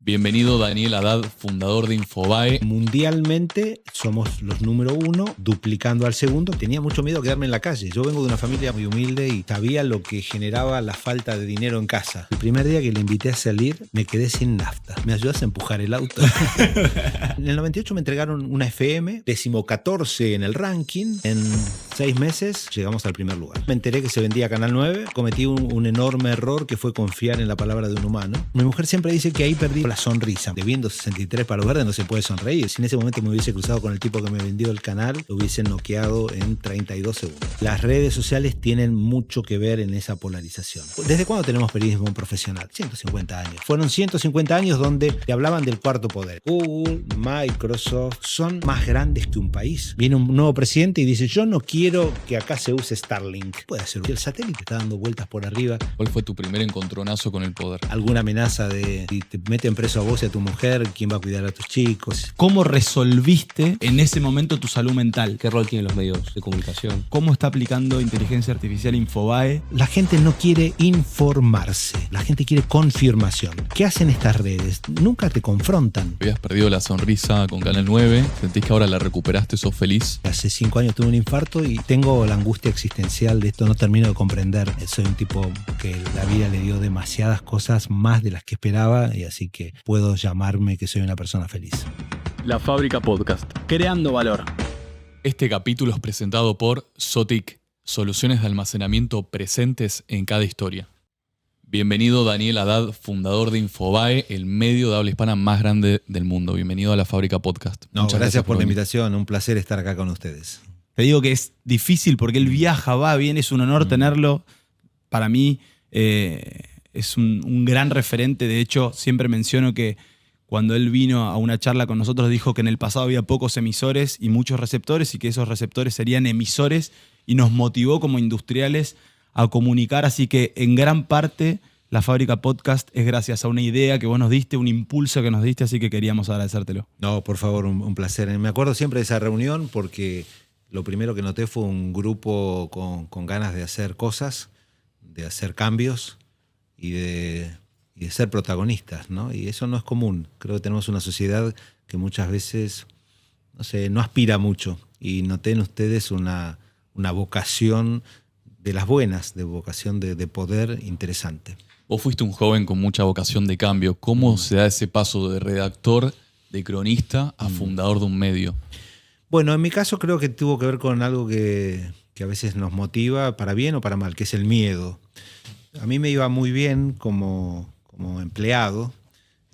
Bienvenido Daniel Haddad, fundador de Infobae. Mundialmente somos los número 1, duplicando al segundo. Tenía mucho miedo a quedarme en la calle. Yo vengo de una familia muy humilde y sabía lo que generaba la falta de dinero en casa. El primer día que le invité a salir, me quedé sin nafta. ¿Me ayudas a empujar el auto? En el 98 me entregaron una FM, 14º en el ranking. En 6 meses llegamos al primer lugar. Me enteré que se vendía Canal 9. Cometí un enorme error que fue confiar en la palabra de un humano. Mi mujer siempre dice que ahí perdí la sonrisa. Debiendo 63 palos verdes no se puede sonreír. Si en ese momento me hubiese cruzado con el tipo que me vendió el canal, lo hubiese noqueado en 32 segundos. Las redes sociales tienen mucho que ver en esa polarización. ¿Desde cuándo tenemos periodismo profesional? 150 años. Fueron 150 años donde te hablaban del cuarto poder. Google, Microsoft, son más grandes que un país. Viene un nuevo presidente y dice, yo no quiero que acá se use Starlink. Puede ser. El satélite está dando vueltas por arriba. ¿Cuál fue tu primer encontronazo con el poder? Alguna amenaza de si te meten preso a vos y a tu mujer, ¿quién va a cuidar a tus chicos? ¿Cómo resolviste en ese momento tu salud mental? ¿Qué rol tienen los medios de comunicación? ¿Cómo está aplicando inteligencia artificial Infobae? La gente no quiere informarse, la gente quiere confirmación. ¿Qué hacen estas redes? Nunca te confrontan. Habías perdido la sonrisa con Canal 9, sentís que ahora la recuperaste, sos feliz. Hace 5 años tuve un infarto y tengo la angustia existencial de esto, no termino de comprender. Soy un tipo que la vida le dio demasiadas cosas, más de las que esperaba, y así que puedo llamarme que soy una persona feliz. La Fábrica Podcast. Creando valor. Este capítulo es presentado por Zotic, soluciones de almacenamiento presentes en cada historia. Bienvenido Daniel Haddad, fundador de Infobae, el medio de habla hispana más grande del mundo. Bienvenido a La Fábrica Podcast. Muchas gracias por la invitación, un placer estar acá con ustedes. Te digo que es difícil porque él viaja, va, viene, es un honor tenerlo. Para mí es un gran referente. De hecho, siempre menciono que cuando él vino a una charla con nosotros dijo que en el pasado había pocos emisores y muchos receptores y que esos receptores serían emisores, y nos motivó como industriales a comunicar. Así que en gran parte La Fábrica Podcast es gracias a una idea que vos nos diste, un impulso que nos diste, así que queríamos agradecértelo. No, por favor, un placer. Me acuerdo siempre de esa reunión porque lo primero que noté fue un grupo con ganas de hacer cosas, de hacer cambios y de ser protagonistas, ¿no? Y eso no es común. Creo que tenemos una sociedad que muchas veces, no aspira mucho. Y noté en ustedes una vocación de las buenas, de vocación de poder interesante. Vos fuiste un joven con mucha vocación de cambio. ¿Cómo se da ese paso de redactor, de cronista, a fundador de un medio? Bueno, en mi caso creo que tuvo que ver con algo que a veces nos motiva para bien o para mal, que es el miedo. A mí me iba muy bien como empleado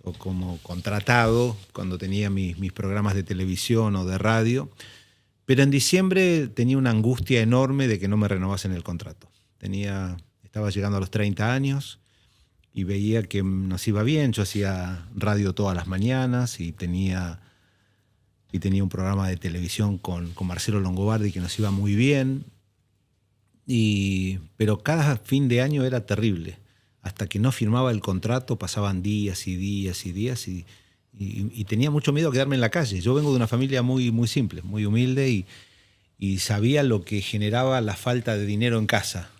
o como contratado cuando tenía mis programas de televisión o de radio, pero en diciembre tenía una angustia enorme de que no me renovasen el contrato. Estaba llegando a los 30 años y veía que nos iba bien. Yo hacía radio todas las mañanas y tenía un programa de televisión con Marcelo Longobardi que nos iba muy bien, pero cada fin de año era terrible. Hasta que no firmaba el contrato pasaban días y días y días y tenía mucho miedo a quedarme en la calle. Yo vengo de una familia muy, muy simple, muy humilde y sabía lo que generaba la falta de dinero en casa.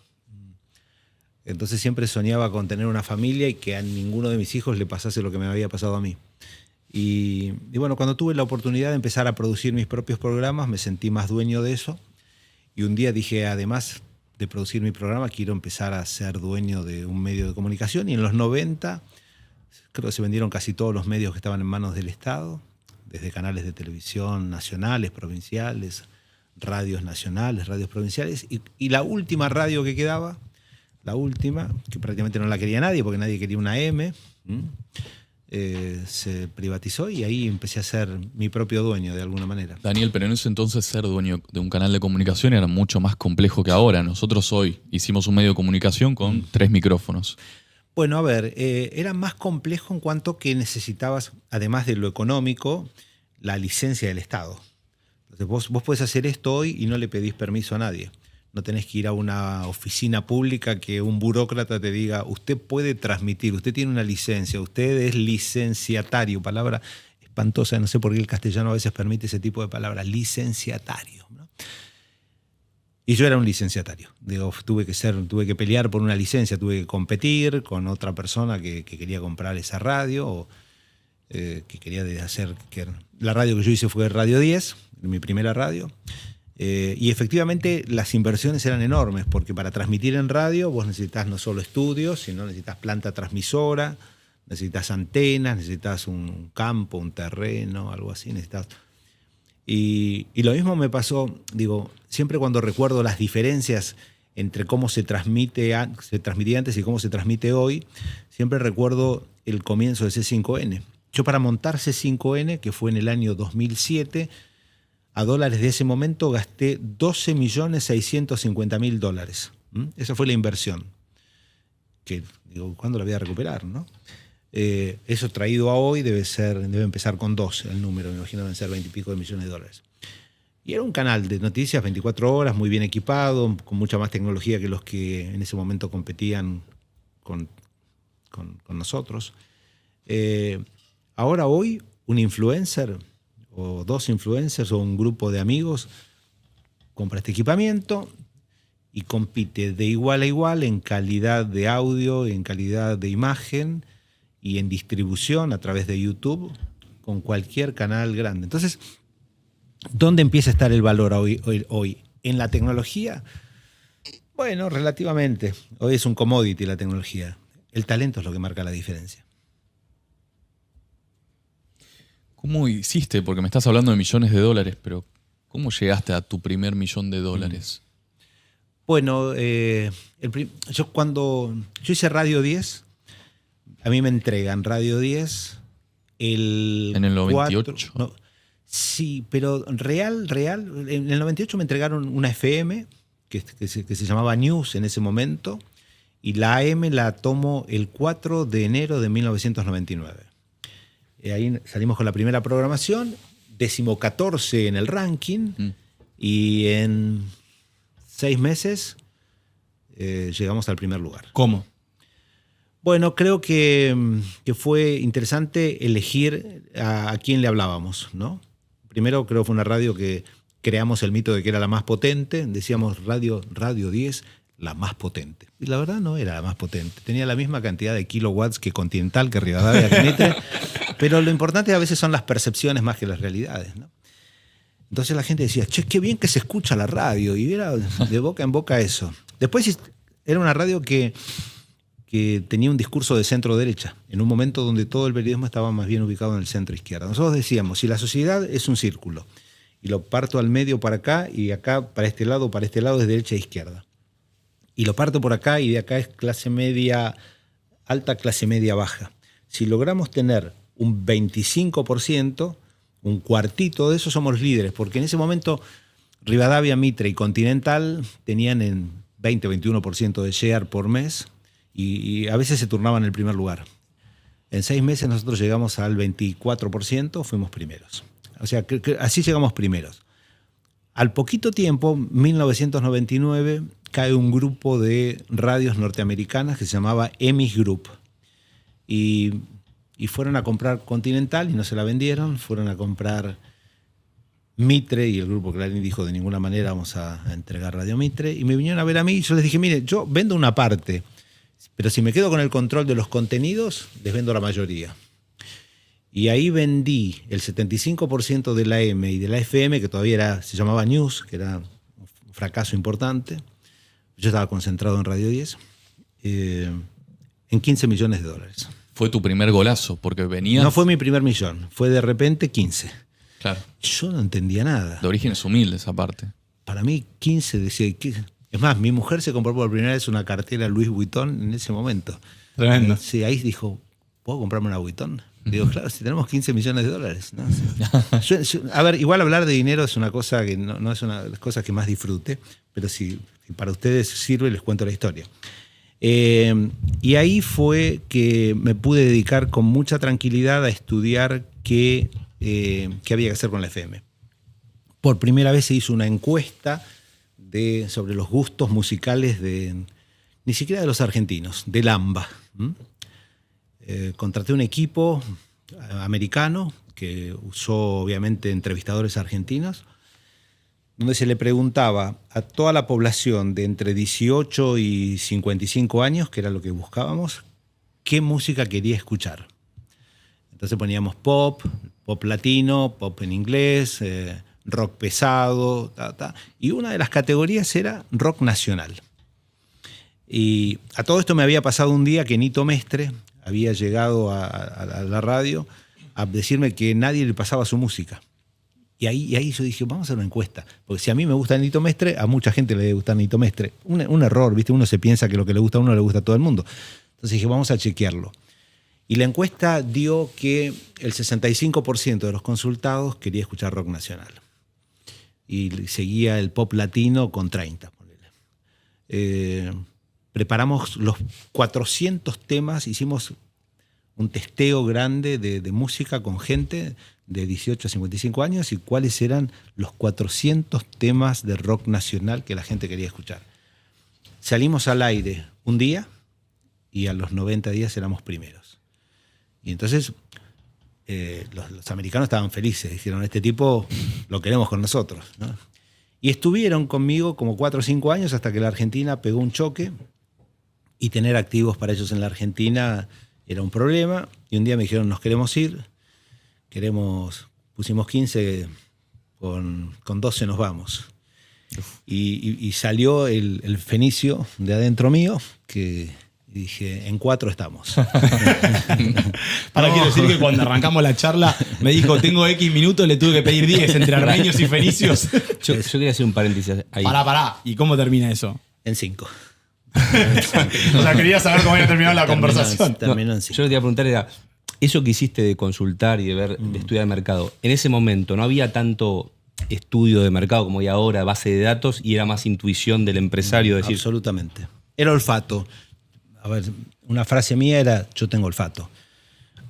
Entonces siempre soñaba con tener una familia y que a ninguno de mis hijos le pasase lo que me había pasado a mí. Y bueno, cuando tuve la oportunidad de empezar a producir mis propios programas, me sentí más dueño de eso. Y un día dije, además de producir mi programa, quiero empezar a ser dueño de un medio de comunicación. Y en los 90, creo que se vendieron casi todos los medios que estaban en manos del Estado, desde canales de televisión nacionales, provinciales, radios nacionales, radios provinciales. Y la última radio que quedaba, que prácticamente no la quería nadie, porque nadie quería una M, se privatizó y ahí empecé a ser mi propio dueño de alguna manera. Daniel, pero en ese entonces ser dueño de un canal de comunicación era mucho más complejo que ahora. Nosotros hoy hicimos un medio de comunicación con 3 micrófonos. Bueno, a ver, era más complejo en cuanto que necesitabas, además de lo económico, la licencia del Estado. Entonces vos podés hacer esto hoy y no le pedís permiso a nadie. No tenés que ir a una oficina pública que un burócrata te diga, usted puede transmitir, usted tiene una licencia, usted es licenciatario, palabra espantosa, no sé por qué el castellano a veces permite ese tipo de palabras, licenciatario, ¿no? Y yo era un licenciatario. Digo, tuve que pelear por una licencia, tuve que competir con otra persona que quería comprar esa radio. que quería hacer. La radio que yo hice fue Radio 10, mi primera radio. Y efectivamente las inversiones eran enormes, porque para transmitir en radio vos necesitas no solo estudios, sino necesitas planta transmisora, necesitas antenas, necesitas un campo, un terreno, algo así. Y lo mismo me pasó, siempre cuando recuerdo las diferencias entre cómo se transmitía antes y cómo se transmite hoy, siempre recuerdo el comienzo de C5N. Yo para montar C5N, que fue en el año 2007, a dólares de ese momento gasté $12.650.000. Esa fue la inversión. Que ¿cuándo la voy a recuperar, no? Eso traído a hoy debe empezar con 12 el número, me imagino deben ser 20 y pico de millones de dólares. Y era un canal de noticias 24 horas, muy bien equipado, con mucha más tecnología que los que en ese momento competían con nosotros. Ahora hoy, un influencer o dos influencers o un grupo de amigos compra este equipamiento y compite de igual a igual en calidad de audio, en calidad de imagen y en distribución a través de YouTube con cualquier canal grande. Entonces, ¿dónde empieza a estar el valor hoy? ¿En la tecnología? Bueno, relativamente. Hoy es un commodity la tecnología. El talento es lo que marca la diferencia. ¿Cómo hiciste? Porque me estás hablando de millones de dólares, pero ¿cómo llegaste a tu primer $1.000.000? Bueno, cuando yo hice Radio 10, a mí me entregan Radio 10 ¿En el 98? Sí, pero real, en el 98 me entregaron una FM que se llamaba News en ese momento, y la AM la tomo el 4 de enero de 1999. Ahí salimos con la primera programación, 14º en el ranking, y en 6 meses llegamos al primer lugar. ¿Cómo? Bueno, creo que fue interesante elegir a quién le hablábamos, ¿no? Primero creo que fue una radio que creamos el mito de que era la más potente. Decíamos Radio 10, la más potente. Y la verdad no era la más potente. Tenía la misma cantidad de kilowatts que Continental, que Rivadavia, que Mitre. Pero lo importante a veces son las percepciones más que las realidades, ¿no? Entonces la gente decía, che, qué bien que se escucha la radio. Y era de boca en boca eso. Después era una radio que tenía un discurso de centro-derecha, en un momento donde todo el periodismo estaba más bien ubicado en el centro-izquierda. Nosotros decíamos, si la sociedad es un círculo, y lo parto al medio para acá, y acá para este lado es derecha e izquierda. Y lo parto por acá, y de acá es clase media alta, clase media baja. Si logramos tener un 25%, un cuartito de eso, somos líderes, porque en ese momento Rivadavia, Mitre y Continental tenían en 20-21% de share por mes, y a veces se turnaban el primer lugar. En 6 meses nosotros llegamos al 24%, fuimos primeros. O sea, así llegamos primeros. Al poquito tiempo, 1999, cae un grupo de radios norteamericanas que se llamaba EMI Group. Y fueron a comprar Continental y no se la vendieron. Fueron a comprar Mitre y el grupo Clarín dijo, de ninguna manera vamos a entregar Radio Mitre. Y me vinieron a ver a mí y yo les dije, mire, yo vendo una parte, pero si me quedo con el control de los contenidos, les vendo la mayoría. Y ahí vendí el 75% de la M y de la FM, que todavía se llamaba News, que era un fracaso importante. Yo estaba concentrado en Radio 10, en $15 millones. Fue tu primer golazo, porque venías... No fue mi primer millón, fue de repente 15. Claro. Yo no entendía nada. De orígenes humildes, aparte. Para mí 15 decía... Es más, mi mujer se compró por primera vez una cartera Louis Vuitton en ese momento. Tremendo. Sí, ahí dijo, ¿puedo comprarme una Vuitton? Digo, claro, si tenemos $15 millones. ¿No? A ver, igual hablar de dinero es una cosa que no es una de las cosas que más disfrute, pero si para ustedes sirve, les cuento la historia. Y ahí fue que me pude dedicar con mucha tranquilidad a estudiar qué había que hacer con la FM. Por primera vez se hizo una encuesta sobre los gustos musicales ni siquiera de los argentinos, del AMBA. Contraté un equipo americano que usó obviamente entrevistadores argentinos, donde se le preguntaba a toda la población de entre 18 y 55 años, que era lo que buscábamos, qué música quería escuchar. Entonces poníamos pop latino, pop en inglés, rock pesado, y una de las categorías era rock nacional. Y a todo esto me había pasado un día que Nito Mestre había llegado a la radio a decirme que nadie le pasaba su música. Y ahí yo dije, vamos a hacer una encuesta. Porque si a mí me gusta Nito Mestre, a mucha gente le debe gustar Nito Mestre. Un error, ¿viste? Uno se piensa que lo que le gusta a uno le gusta a todo el mundo. Entonces dije, vamos a chequearlo. Y la encuesta dio que el 65% de los consultados quería escuchar rock nacional. Y seguía el pop latino con 30%. Preparamos los 400 temas, hicimos un testeo grande de música con gente de 18 a 55 años y cuáles eran los 400 temas de rock nacional que la gente quería escuchar. Salimos al aire un día y a los 90 días éramos primeros. Y entonces los americanos estaban felices, dijeron, este tipo lo queremos con nosotros, ¿no? Y estuvieron conmigo como 4 o 5 años hasta que la Argentina pegó un choque y tener activos para ellos en la Argentina era un problema. Y un día me dijeron, nos queremos ir, pusimos 15, con 12 nos vamos. Y salió el fenicio de adentro mío que... Y dije, en 4 estamos. Ahora quiero decir que cuando arrancamos la charla me dijo, tengo X minutos, le tuve que pedir 10 entre armenios y fenicios. Yo quería hacer un paréntesis ahí. Pará. ¿Y cómo termina eso? En 5. O sea, quería saber cómo había terminado la conversación. Terminó en 5. Yo lo que te iba a preguntar era, eso que hiciste de consultar y de ver, de estudiar el mercado, en ese momento no había tanto estudio de mercado como hay ahora, base de datos, y era más intuición del empresario. Decir, absolutamente. Era olfato. A ver, una frase mía era, yo tengo olfato.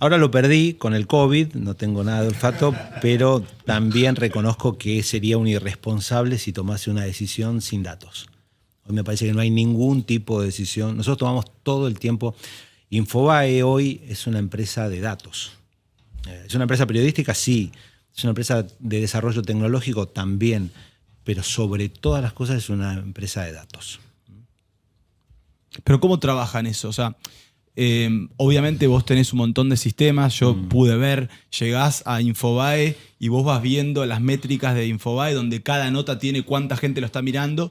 Ahora lo perdí con el COVID, no tengo nada de olfato, pero también reconozco que sería un irresponsable si tomase una decisión sin datos. Hoy me parece que no hay ningún tipo de decisión. Nosotros tomamos todo el tiempo. Infobae hoy es una empresa de datos. ¿Es una empresa periodística? Sí. ¿Es una empresa de desarrollo tecnológico? También. Pero sobre todas las cosas es una empresa de datos. Pero ¿cómo trabajan eso? O sea, obviamente vos tenés un montón de sistemas, yo pude ver, llegás a Infobae y vos vas viendo las métricas de Infobae donde cada nota tiene cuánta gente lo está mirando,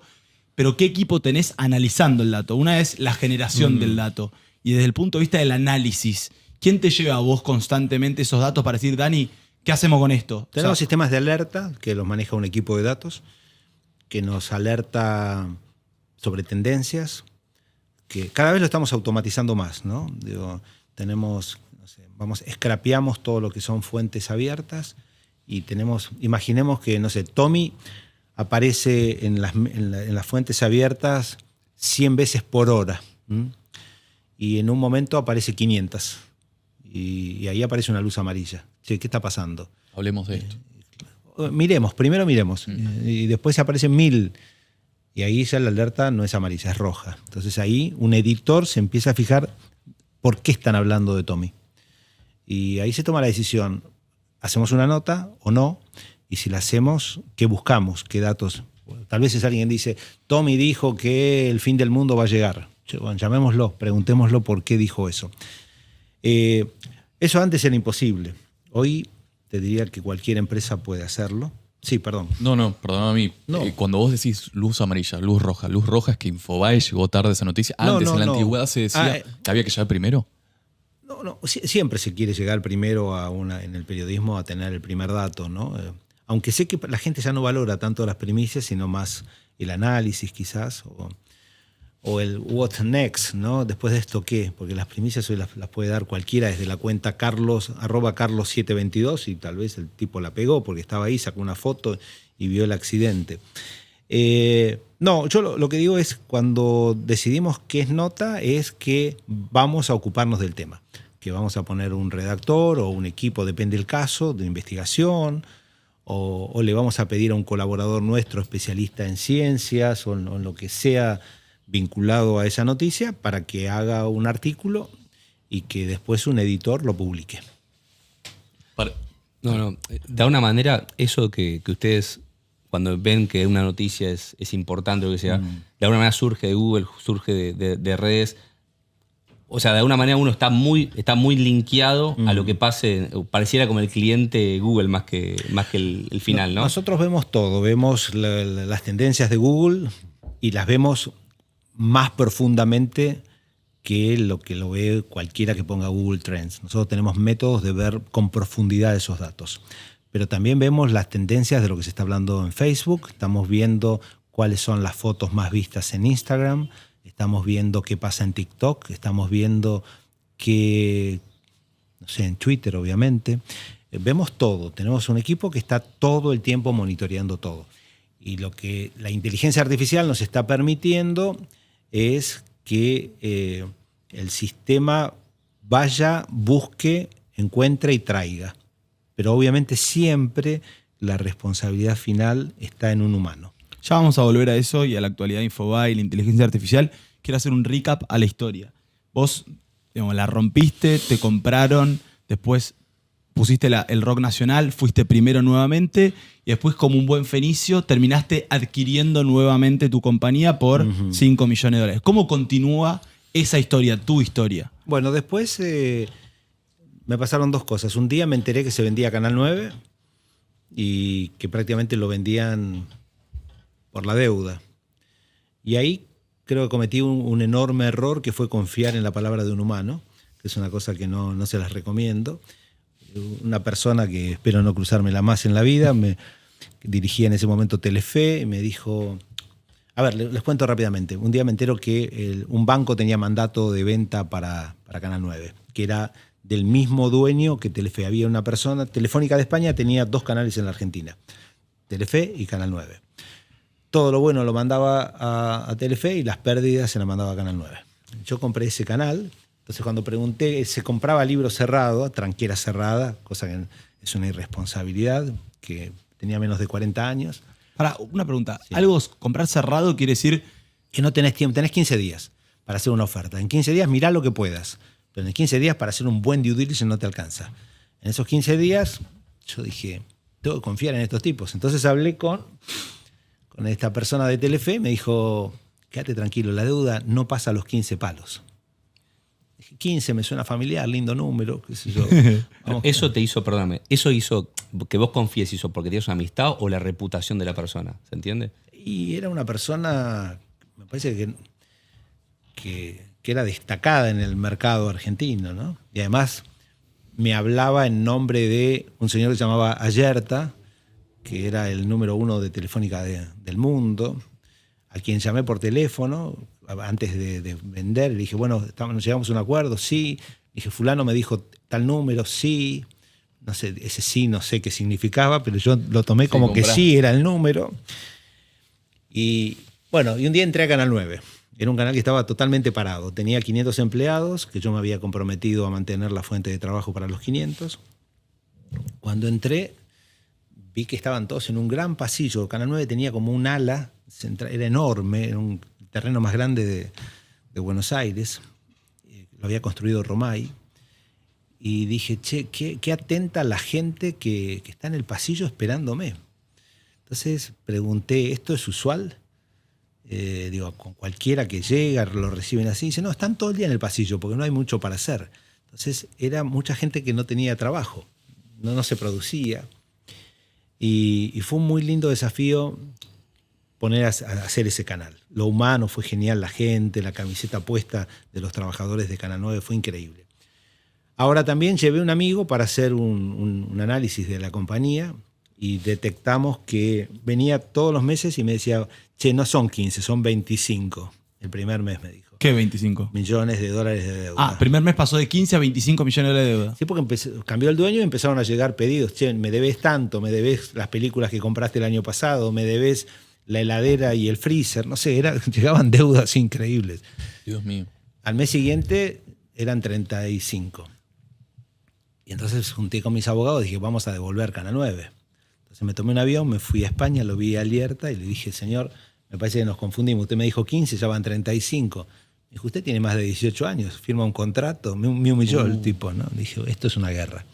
pero ¿qué equipo tenés analizando el dato? Una es la generación del dato y desde el punto de vista del análisis, ¿quién te lleva a vos constantemente esos datos para decir, Dani, ¿qué hacemos con esto? Tenemos sistemas de alerta que los maneja un equipo de datos que nos alerta sobre tendencias, que cada vez lo estamos automatizando más, ¿no? Digo, tenemos, no sé, scrapeamos todo lo que son fuentes abiertas y imaginemos que, no sé, Tommy aparece en las fuentes abiertas 100 veces por hora, y en un momento aparece 500 y ahí aparece una luz amarilla. Che, ¿qué está pasando? Hablemos de esto. Primero miremos, y después aparecen 1000. Y ahí ya la alerta no es amarilla, es roja. Entonces ahí un editor se empieza a fijar por qué están hablando de Tommy. Y ahí se toma la decisión, ¿hacemos una nota o no? Y si la hacemos, ¿qué buscamos? ¿Qué datos? Tal vez es alguien que dice, Tommy dijo que el fin del mundo va a llegar. Bueno, llamémoslo, preguntémoslo por qué dijo eso. Eso antes era imposible. Hoy te diría que cualquier empresa puede hacerlo. Sí, perdón. No, perdóname a mí. No. Cuando vos decís luz amarilla, luz roja es que Infobae llegó tarde esa noticia. Antes, en la antigüedad se decía que había que llegar primero. No, siempre se quiere llegar primero en el periodismo a tener el primer dato, ¿no? Aunque sé que la gente ya no valora tanto las primicias, sino más el análisis quizás, o el what next, ¿no? Después de esto, ¿qué? Porque las primicias hoy las puede dar cualquiera desde la cuenta @carlos722 y tal vez el tipo la pegó porque estaba ahí, sacó una foto y vio el accidente. No, yo lo que digo es cuando decidimos qué es nota es que vamos a ocuparnos del tema, que vamos a poner un redactor o un equipo, depende del caso, de investigación, o le vamos a pedir a un colaborador nuestro especialista en ciencias o en lo que sea vinculado a esa noticia para que haga un artículo y que después un editor lo publique. No, de alguna manera eso que ustedes cuando ven que una noticia es importante o lo que sea, de alguna manera surge de Google, surge de redes, O sea, de alguna manera uno está muy linkeado a lo que pase. Pareciera como el cliente Google más que el final, ¿no? Nosotros vemos todo, vemos las tendencias de Google y las vemos más profundamente que lo ve cualquiera que ponga Google Trends. Nosotros tenemos métodos de ver con profundidad esos datos. Pero también vemos las tendencias de lo que se está hablando en Facebook, estamos viendo cuáles son las fotos más vistas en Instagram, estamos viendo qué pasa en TikTok, estamos viendo qué, no sé, en Twitter obviamente. Vemos todo, tenemos un equipo que está todo el tiempo monitoreando todo. Y lo que la inteligencia artificial nos está permitiendo es que el sistema vaya, busque, encuentre y traiga. Pero obviamente siempre la responsabilidad final está en un humano. Ya vamos a volver a eso y a la actualidad de Infobae y la inteligencia artificial. Quiero hacer un recap a la historia. Vos, digamos, la rompiste, te compraron, después pusiste el rock nacional, fuiste primero nuevamente y después, como un buen fenicio, terminaste adquiriendo nuevamente tu compañía por 5 millones de dólares. ¿Cómo continúa esa historia, tu historia? Bueno, después me pasaron dos cosas. Un día me enteré que se vendía Canal 9 y que prácticamente lo vendían por la deuda. Y ahí creo que cometí un enorme error, que fue confiar en la palabra de un humano, que es una cosa que no se las recomiendo. Una persona que espero no cruzármela más en la vida, me dirigía en ese momento Telefe, y me dijo... A ver, les cuento rápidamente. Un día me entero que un banco tenía mandato de venta para Canal 9, que era del mismo dueño que Telefe. Había una persona, Telefónica de España tenía 2 canales en la Argentina, Telefe y Canal 9. Todo lo bueno lo mandaba a Telefe y las pérdidas se las mandaba a Canal 9. Yo compré ese canal, entonces cuando pregunté, se compraba libro cerrado, tranquera cerrada, cosa que es una irresponsabilidad, que tenía menos de 40 años. Para una pregunta, Sí. ¿algo comprar cerrado quiere decir? Que no tenés tiempo, tenés 15 días para hacer una oferta. En 15 días mirá lo que puedas, pero en 15 días para hacer un buen due diligence no te alcanza. En esos 15 días yo dije, tengo que confiar en estos tipos. Entonces hablé con esta persona de Telefe, me dijo, quédate tranquilo, la deuda no pasa a los 15 palos. Dije, 15 me suena familiar, lindo número, qué sé yo. Vamos. Eso te hizo, perdóname, eso hizo que vos confíes, hizo porque tienes una amistad o la reputación de la persona, ¿se entiende? Y era una persona, me parece que era destacada en el mercado argentino, ¿no? Y además me hablaba en nombre de un señor que se llamaba Ayerta, que era el número 1 de Telefónica del mundo, a quien llamé por teléfono antes de vender. Le dije, bueno, nos llegamos a un acuerdo, sí. Le dije, fulano me dijo tal número, sí. No sé, ese sí no sé qué significaba, pero yo lo tomé como que sí era el número. Y bueno, y un día entré a Canal 9. Era un canal que estaba totalmente parado. Tenía 500 empleados, que yo me había comprometido a mantener la fuente de trabajo para los 500. Cuando entré, vi que estaban todos en un gran pasillo. Canal 9 tenía como un ala central, era enorme, era un terreno más grande de Buenos Aires. Lo había construido Romay. Y dije, che, qué atenta la gente que está en el pasillo esperándome. Entonces pregunté, ¿esto es usual? Digo, con cualquiera que llega, lo reciben así. Dice, no, están todo el día en el pasillo porque no hay mucho para hacer. Entonces era mucha gente que no tenía trabajo, no se producía. Y fue un muy lindo desafío poner a hacer ese canal. Lo humano fue genial, la gente, la camiseta puesta de los trabajadores de Canal 9 fue increíble. Ahora también llevé un amigo para hacer un análisis de la compañía y detectamos que venía todos los meses y me decía, che, no son 15, son 25. El primer mes me dijo. ¿Qué 25? Millones de dólares de deuda. Primer mes pasó de 15 a 25 millones de dólares de deuda. Sí, porque cambió el dueño y empezaron a llegar pedidos. Che, me debes tanto, me debes las películas que compraste el año pasado, me debes la heladera y el freezer. No sé, llegaban deudas increíbles. Dios mío. Al mes siguiente eran 35. Y entonces junté con mis abogados y dije, vamos a devolver Canal 9. Entonces me tomé un avión, me fui a España, lo vi a Alerta y le dije, señor, me parece que nos confundimos. Usted me dijo 15, ya van 35. Me dijo, usted tiene más de 18 años, firma un contrato. Me humilló el tipo, ¿no? Le dije, esto es una guerra.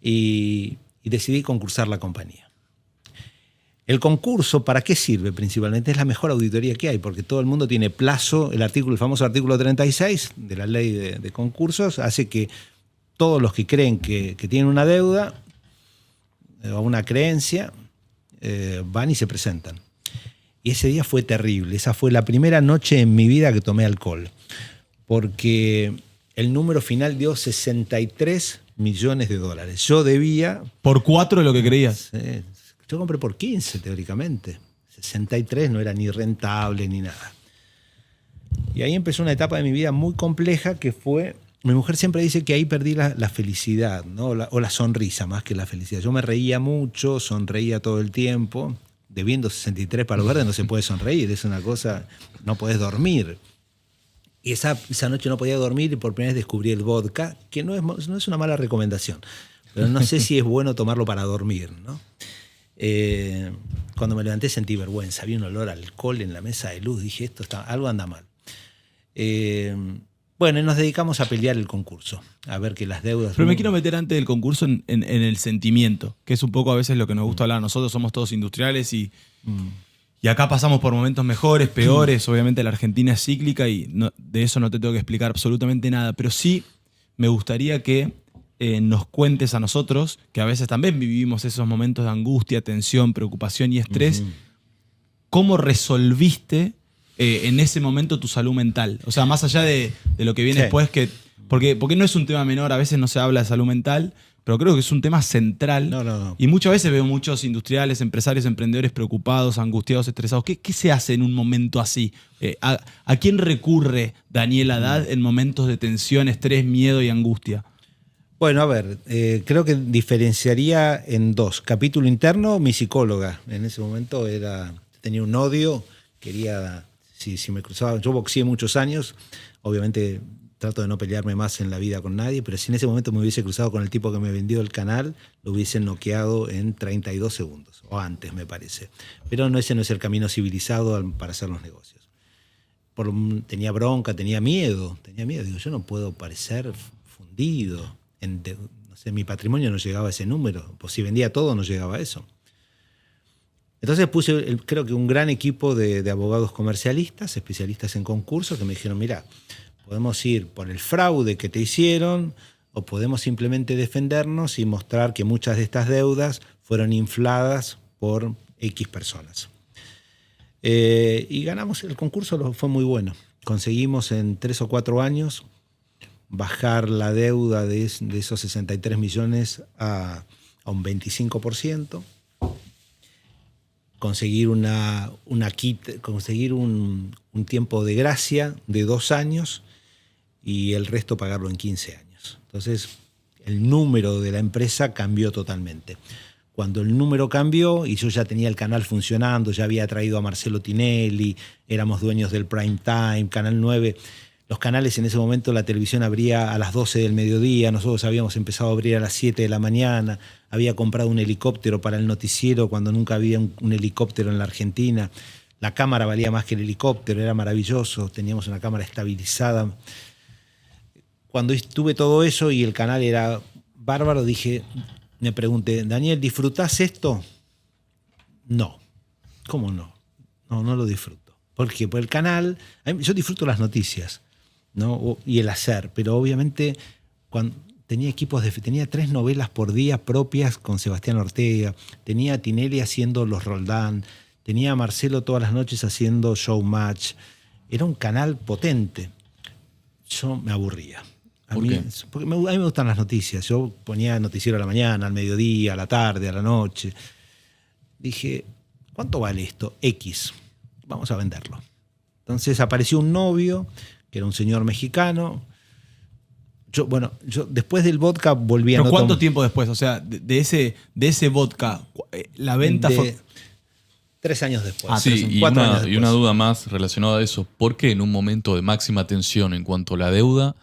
Y decidí concursar la compañía. El concurso, ¿para qué sirve principalmente? Es la mejor auditoría que hay, porque todo el mundo tiene plazo. El famoso artículo 36 de la ley de concursos hace que todos los que creen que tienen una deuda o una creencia van y se presentan. Y ese día fue terrible. Esa fue la primera noche en mi vida que tomé alcohol, porque el número final dio $63 millones. Yo debía... Por 4 de lo que creías. Yo compré por 15, teóricamente. 63 no era ni rentable ni nada. Y ahí empezó una etapa de mi vida muy compleja que fue... Mi mujer siempre dice que ahí perdí la felicidad, ¿no? O la sonrisa más que la felicidad. Yo me reía mucho, sonreía todo el tiempo. Debiendo 63 palos verdes no se puede sonreír, es una cosa... No podés dormir. Y esa noche no podía dormir y por primera vez descubrí el vodka, que no es una mala recomendación, pero no sé si es bueno tomarlo para dormir, ¿no? Cuando me levanté sentí vergüenza, había un olor a alcohol en la mesa de luz, dije, algo anda mal. Bueno, y nos dedicamos a pelear el concurso, a ver que las deudas... Pero me quiero meter antes del concurso en el sentimiento, que es un poco a veces lo que nos gusta hablar. Nosotros somos todos industriales y acá pasamos por momentos mejores, peores. Obviamente la Argentina es cíclica y de eso no te tengo que explicar absolutamente nada, pero sí me gustaría que nos cuentes a nosotros, que a veces también vivimos esos momentos de angustia, tensión, preocupación y estrés, ¿cómo resolviste en ese momento tu salud mental? O sea, más allá de lo que viene después, porque no es un tema menor, a veces no se habla de salud mental, pero creo que es un tema central. No. Y muchas veces veo muchos industriales, empresarios, emprendedores preocupados, angustiados, estresados. ¿Qué se hace en un momento así? ¿A quién recurre Daniel Haddad en momentos de tensión, estrés, miedo y angustia? Bueno, a ver, creo que diferenciaría en dos. Capítulo interno, mi psicóloga. En ese momento tenía un odio, quería... Si me cruzaba, yo boxeé muchos años, obviamente trato de no pelearme más en la vida con nadie, pero si en ese momento me hubiese cruzado con el tipo que me vendió el canal, lo hubiesen noqueado en 32 segundos, o antes me parece. Pero ese no es el camino civilizado para hacer los negocios. Tenía bronca, tenía miedo. Digo, yo no puedo parecer fundido. No sé, mi patrimonio no llegaba a ese número, pues si vendía todo no llegaba a eso. Entonces puse, creo que un gran equipo de abogados comercialistas, especialistas en concursos, que me dijeron, mira, podemos ir por el fraude que te hicieron o podemos simplemente defendernos y mostrar que muchas de estas deudas fueron infladas por X personas. Y ganamos, el concurso fue muy bueno. Conseguimos en 3 o 4 años bajar la deuda de esos 63 millones a un 25%. Conseguir conseguir un tiempo de gracia de 2 años y el resto pagarlo en 15 años. Entonces, el número de la empresa cambió totalmente. Cuando el número cambió y yo ya tenía el canal funcionando, ya había traído a Marcelo Tinelli, éramos dueños del Prime Time, Canal 9. Los canales en ese momento, la televisión abría a las 12 del mediodía, nosotros habíamos empezado a abrir a las 7 de la mañana, había comprado un helicóptero para el noticiero cuando nunca había un helicóptero en la Argentina. La cámara valía más que el helicóptero, era maravilloso, teníamos una cámara estabilizada. Cuando tuve todo eso y el canal era bárbaro, me pregunté, Daniel, ¿disfrutás esto? No. ¿Cómo no? No lo disfruto. ¿Por qué? Porque el canal, yo disfruto las noticias, ¿no? Y el hacer, pero obviamente cuando tenía tenía 3 novelas por día propias con Sebastián Ortega, tenía a Tinelli haciendo los Roldán, tenía a Marcelo todas las noches haciendo Showmatch, era un canal potente. Yo me aburría. ¿Por qué? Porque a mí me gustan las noticias, yo ponía noticiero a la mañana, al mediodía, a la tarde, a la noche. Dije, ¿cuánto vale esto? X. Vamos a venderlo. Entonces apareció un novio, que era un señor mexicano. Yo después del vodka volví a... ¿Pero cuánto tiempo después? O sea, de ese vodka, la venta fue... 3 años después. Sí, 4 años después. Y una duda más relacionada a eso. ¿Por qué en un momento de máxima tensión en cuanto a la deuda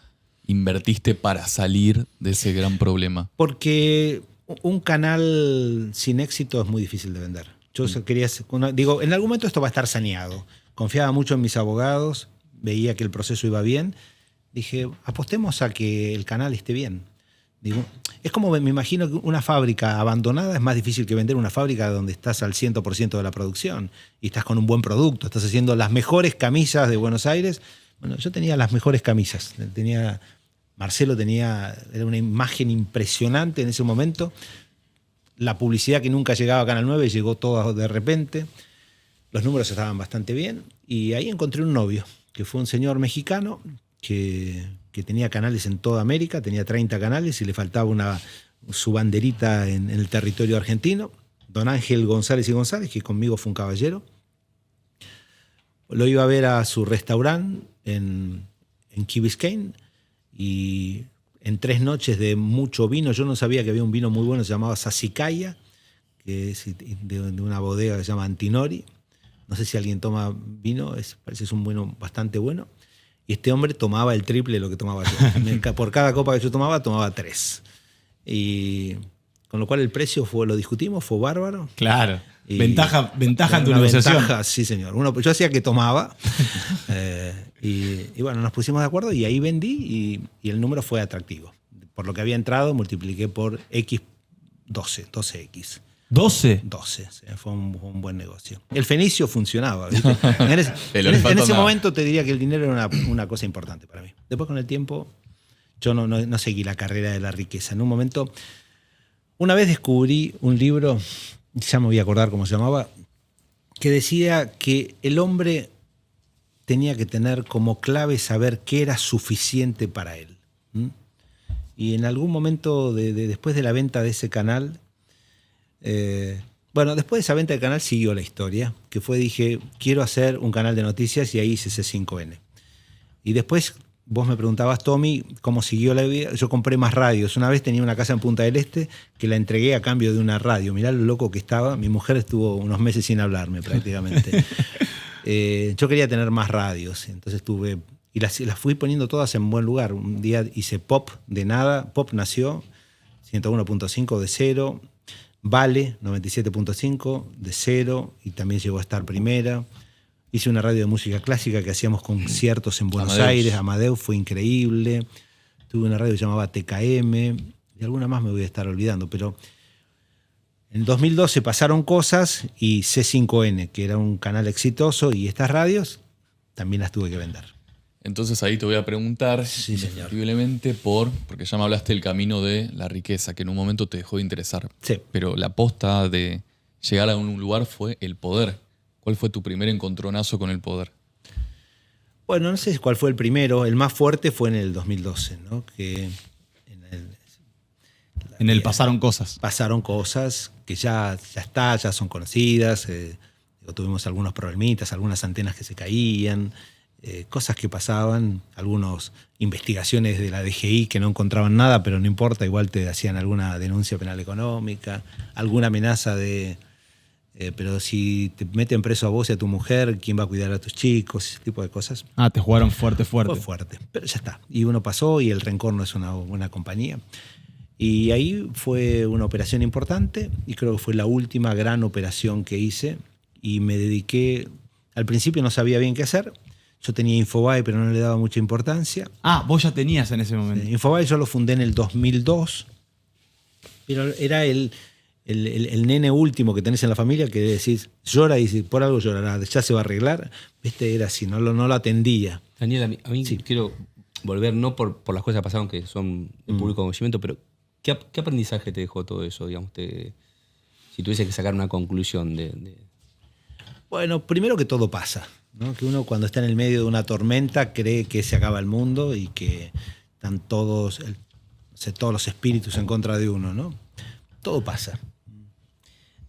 invertiste para salir de ese gran problema? Porque un canal sin éxito es muy difícil de vender. Yo quería, en algún momento esto va a estar saneado. Confiaba mucho en mis abogados, veía que el proceso iba bien. Dije, apostemos a que el canal esté bien. Digo, es como me imagino que una fábrica abandonada es más difícil que vender una fábrica donde estás al 100% de la producción y estás con un buen producto, estás haciendo las mejores camisas de Buenos Aires. Bueno, yo tenía las mejores camisas. Marcelo era una imagen impresionante en ese momento. La publicidad que nunca llegaba a Canal 9 llegó toda de repente. Los números estaban bastante bien y ahí encontré un novio, que fue un señor mexicano que tenía canales en toda América, tenía 30 canales y le faltaba su banderita en el territorio argentino. Don Ángel González y González, que conmigo fue un caballero. Lo iba a ver a su restaurante en Key Biscayne y en 3 noches de mucho vino, yo no sabía que había un vino muy bueno, se llamaba Sassicaia, que es de una bodega que se llama Antinori. No sé si alguien toma vino, parece que es un vino bastante bueno. Y este hombre tomaba el triple de lo que tomaba yo. Por cada copa que yo tomaba 3. Y con lo cual el precio lo discutimos, fue bárbaro. Claro. Y ventaja en tu negociación. Ventaja, sí, señor. Yo hacía que tomaba. Y bueno, nos pusimos de acuerdo y ahí vendí y el número fue atractivo. Por lo que había entrado, multipliqué por X 12X. ¿12? Sí, fue un buen negocio. El Fenicio funcionaba, ¿viste? En ese momento te diría que el dinero era una cosa importante para mí. Después con el tiempo yo no seguí la carrera de la riqueza. En un momento, una vez descubrí un libro, ya me voy a acordar cómo se llamaba, que decía que el hombre tenía que tener como clave saber qué era suficiente para él. Y en algún momento después de la venta de ese canal, después de esa venta del canal siguió la historia, que dije, quiero hacer un canal de noticias y ahí hice C5N. Y después vos me preguntabas, Tommy, cómo siguió la vida. Yo compré más radios. Una vez tenía una casa en Punta del Este que la entregué a cambio de una radio. Mirá lo loco que estaba. Mi mujer estuvo unos meses sin hablarme prácticamente. Yo quería tener más radios, entonces y las fui poniendo todas en buen lugar. Un día hice Pop de nada. Pop nació 101.5 de cero. Vale 97.5 de cero y también llegó a estar primera. Hice una radio de música clásica que hacíamos conciertos en Buenos Aires. Amadeus fue increíble. Tuve una radio que se llamaba TKM y alguna más me voy a estar olvidando, pero en 2012 pasaron cosas y C5N, que era un canal exitoso, y estas radios también las tuve que vender. Entonces ahí te voy a preguntar, sí, señor, indiscutiblemente porque ya me hablaste del camino de la riqueza, que en un momento te dejó de interesar. Sí. Pero la posta de llegar a un lugar fue el poder. ¿Cuál fue tu primer encontronazo con el poder? Bueno, no sé cuál fue el primero. El más fuerte fue en el 2012, ¿no? Que en el pasaron cosas. Pasaron cosas que ya son conocidas. Tuvimos algunos problemitas, algunas antenas que se caían. Cosas que pasaban, algunas investigaciones de la DGI que no encontraban nada, pero no importa, igual te hacían alguna denuncia penal económica, alguna amenaza pero si te meten preso a vos y a tu mujer, ¿quién va a cuidar a tus chicos? Ese tipo de cosas. Te jugaron fuerte. Fue fuerte, pero ya está. Y uno pasó y el rencor no es una buena compañía. Y ahí fue una operación importante y creo que fue la última gran operación que hice y me dediqué, al principio no sabía bien qué hacer. Yo tenía Infobae, pero no le daba mucha importancia. Vos ya tenías en ese momento. Infobae yo lo fundé en el 2002, pero era el nene último que tenés en la familia que decís, llora y dices, por algo llorará, ya se va a arreglar. ¿Viste? Era así, no lo atendía. Daniel, a mí sí quiero volver, no por las cosas que pasaron que son de público conocimiento, pero ¿qué aprendizaje te dejó todo eso? Digamos, si tuviese que sacar una conclusión de... Bueno, primero que todo pasa, ¿no? Que uno cuando está en el medio de una tormenta cree que se acaba el mundo y que están todos los espíritus en contra de uno, ¿no? Todo pasa.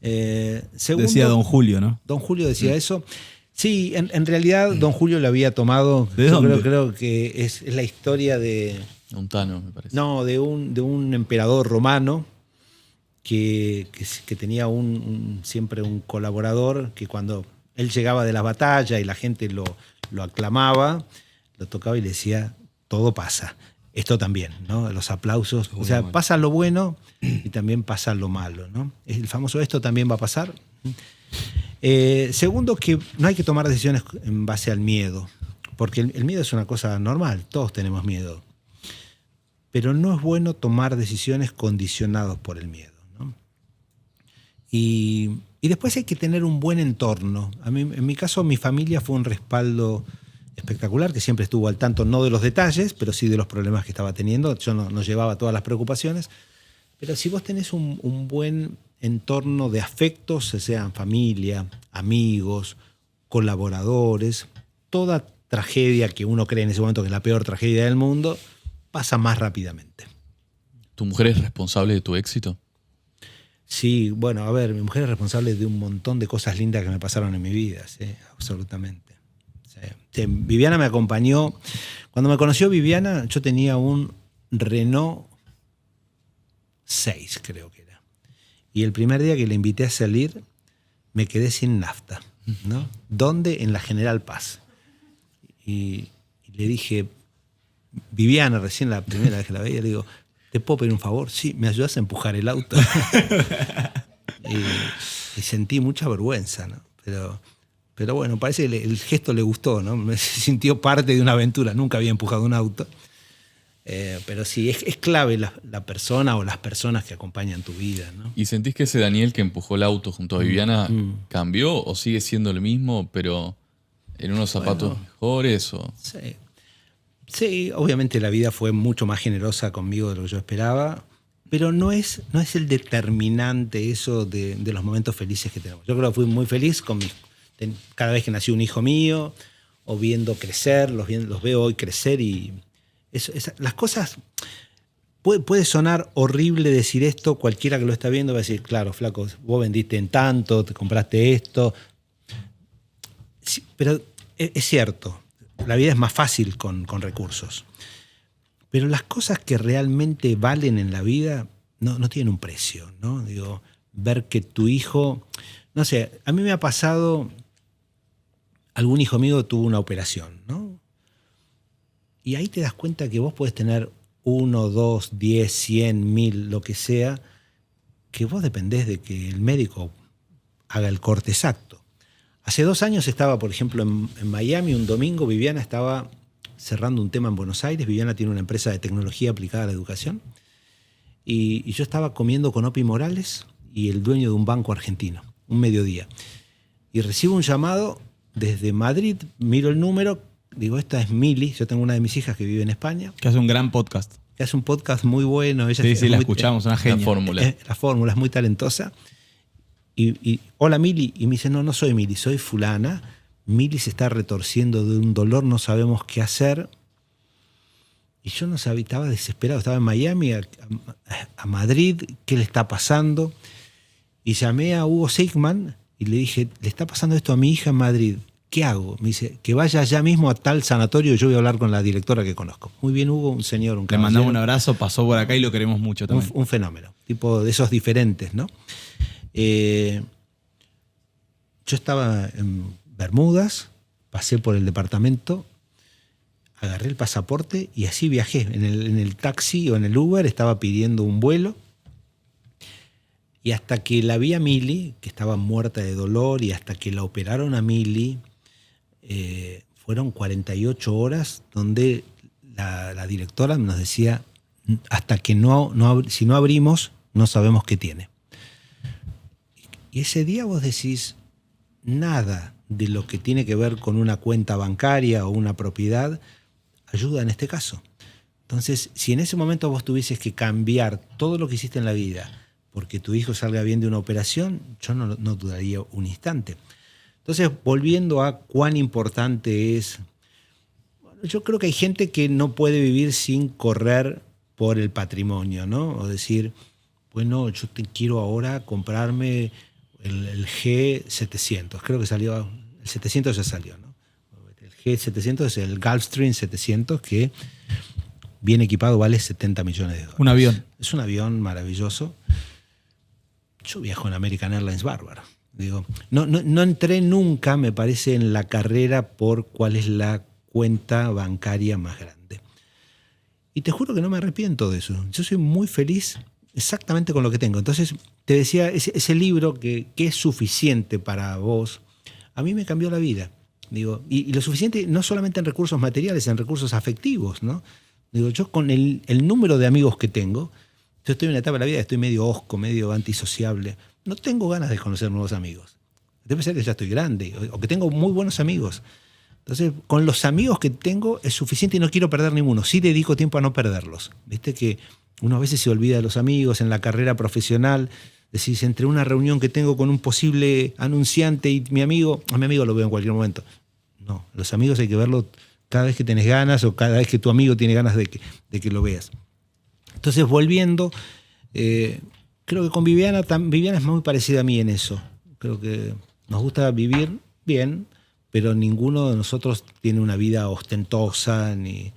Segundo, decía Don Julio, ¿no? Don Julio decía eso. Sí, en realidad Don Julio lo había tomado. ¿De dónde? Creo que es la historia de... Untano, me parece. No, de un emperador romano que tenía siempre un colaborador que cuando él llegaba de la batalla y la gente lo aclamaba, lo tocaba y le decía, todo pasa. Esto también, ¿no? Los aplausos. O sea, pasa lo bueno y también pasa lo malo, ¿no? El famoso esto también va a pasar. Segundo, que no hay que tomar decisiones en base al miedo, porque el miedo es una cosa normal, todos tenemos miedo. pero no es bueno tomar decisiones condicionados por el miedo, ¿no? Y después hay que tener un buen entorno. A mí, en mi caso, mi familia fue un respaldo espectacular, que siempre estuvo al tanto, no de los detalles, pero sí de los problemas que estaba teniendo. Yo no llevaba todas las preocupaciones, pero si vos tenés un buen entorno de afectos, sean familia, amigos, colaboradores, toda tragedia que uno cree en ese momento que es la peor tragedia del mundo, pasa más rápidamente. ¿Tu mujer es responsable de tu éxito? Sí, bueno, a ver, mi mujer es responsable de un montón de cosas lindas que me pasaron en mi vida, sí, absolutamente. Sí. Viviana me acompañó. Cuando me conoció Viviana, yo tenía un Renault 6, creo que era. Y el primer día que le invité a salir, me quedé sin nafta, ¿no? ¿Dónde? En la General Paz. Y le dije, Viviana, recién la primera vez que la veía, le digo, ¿te puedo pedir un favor? Sí, ¿me ayudas a empujar el auto? y sentí mucha vergüenza, ¿no? Pero bueno, parece que el gesto le gustó, ¿no? Me sintió parte de una aventura. Nunca había empujado un auto. Pero sí, es clave la persona o las personas que acompañan tu vida, ¿no? ¿Y sentís que ese Daniel que empujó el auto junto a Viviana cambió o sigue siendo el mismo, pero en unos zapatos mejores? ¿O? Sí. Sí, obviamente la vida fue mucho más generosa conmigo de lo que yo esperaba, pero no es el determinante eso de los momentos felices que tenemos. Yo creo que fui muy feliz cada vez que nació un hijo mío, o viendo crecer, los veo hoy crecer y las cosas... Puede sonar horrible decir esto, cualquiera que lo está viendo va a decir, claro, flaco, vos vendiste en tanto, te compraste esto. Sí, pero es cierto. La vida es más fácil con recursos. Pero las cosas que realmente valen en la vida no tienen un precio, ¿no? Digo, ver que tu hijo... No sé, a mí me ha pasado... Algún hijo mío tuvo una operación, ¿no? Y ahí te das cuenta que vos podés tener 1, 2, 10, 100, 1000, lo que sea, que vos dependés de que el médico haga el corte exacto. Hace 2 años estaba, por ejemplo, en Miami, un domingo, Viviana estaba cerrando un tema en Buenos Aires. Viviana tiene una empresa de tecnología aplicada a la educación. Y yo estaba comiendo con Opi Morales y el dueño de un banco argentino, un mediodía. Y recibo un llamado desde Madrid, miro el número, digo, esta es Mili, yo tengo una de mis hijas que vive en España. Que hace un gran podcast. Que hace un podcast muy bueno. Ella sí, la escuchamos, una genia. La fórmula es muy talentosa. Y hola Mili, y me dice, no soy Mili, soy fulana. Mili se está retorciendo de un dolor, no sabemos qué hacer. Y yo no sabía, estaba desesperado, estaba en Miami, a Madrid, ¿qué le está pasando? Y llamé a Hugo Sigman y le dije, le está pasando esto a mi hija en Madrid, ¿qué hago? Me dice, que vaya ya mismo a tal sanatorio, yo voy a hablar con la directora que conozco. Muy bien, Hugo, un señor, un caballero. Le mandamos un abrazo, pasó por acá y lo queremos mucho también. Un fenómeno, tipo de esos diferentes, ¿no? Yo estaba en Bermudas, pasé por el departamento, agarré el pasaporte y así viajé. En el taxi o en el Uber estaba pidiendo un vuelo. Y hasta que la vi a Mili, que estaba muerta de dolor, y hasta que la operaron a Mili, fueron 48 horas donde la directora nos decía, hasta que si no abrimos, no sabemos qué tiene. Y ese día vos decís, nada de lo que tiene que ver con una cuenta bancaria o una propiedad ayuda en este caso. Entonces, si en ese momento vos tuvieses que cambiar todo lo que hiciste en la vida porque tu hijo salga bien de una operación, yo no dudaría un instante. Entonces, volviendo a cuán importante es... Bueno, yo creo que hay gente que no puede vivir sin correr por el patrimonio, ¿no? O decir, bueno, yo quiero ahora comprarme el G700. Creo que salió, el 700 ya salió, ¿no? El G700 es el Gulfstream 700 que bien equipado vale $70 millones. Un avión. Es un avión maravilloso. Yo viajo en American Airlines bárbaro. Digo, no entré nunca, me parece, en la carrera por cuál es la cuenta bancaria más grande. Y te juro que no me arrepiento de eso. Yo soy muy feliz exactamente con lo que tengo. Entonces, te decía, ese libro que es suficiente para vos, a mí me cambió la vida. Digo, y lo suficiente no solamente en recursos materiales, en recursos afectivos, ¿no? Digo, yo con el número de amigos que tengo, yo estoy en una etapa de la vida que estoy medio hosco, medio antisociable. No tengo ganas de conocer nuevos amigos. Debe ser que ya estoy grande o que tengo muy buenos amigos. Entonces, con los amigos que tengo es suficiente y no quiero perder ninguno. Sí dedico tiempo a no perderlos. Viste que uno a veces se olvida de los amigos en la carrera profesional. Decís, entre una reunión que tengo con un posible anunciante y a mi amigo lo veo en cualquier momento. No, los amigos hay que verlos cada vez que tenés ganas o cada vez que tu amigo tiene ganas de que lo veas. Entonces, volviendo, creo que con Viviana es muy parecida a mí en eso. Creo que nos gusta vivir bien, pero ninguno de nosotros tiene una vida ostentosa, ni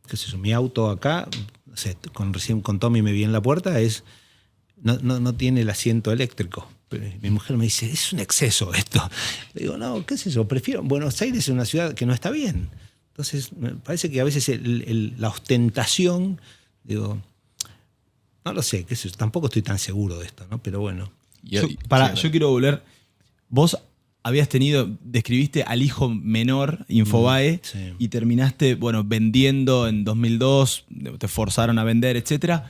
qué sé yo, mi auto acá, no sé, recién con Tommy me vi en la puerta, no tiene el asiento eléctrico. Pero mi mujer me dice, es un exceso esto. Le digo, no, qué sé yo, prefiero. Buenos Aires es una ciudad que no está bien. Entonces, me parece que a veces la ostentación, digo, no lo sé, qué sé yo, tampoco estoy tan seguro de esto, ¿no? Pero bueno. Yo quiero volver. Vos describiste al hijo menor, Infobae, sí. y terminaste, vendiendo en 2002, te forzaron a vender, etc.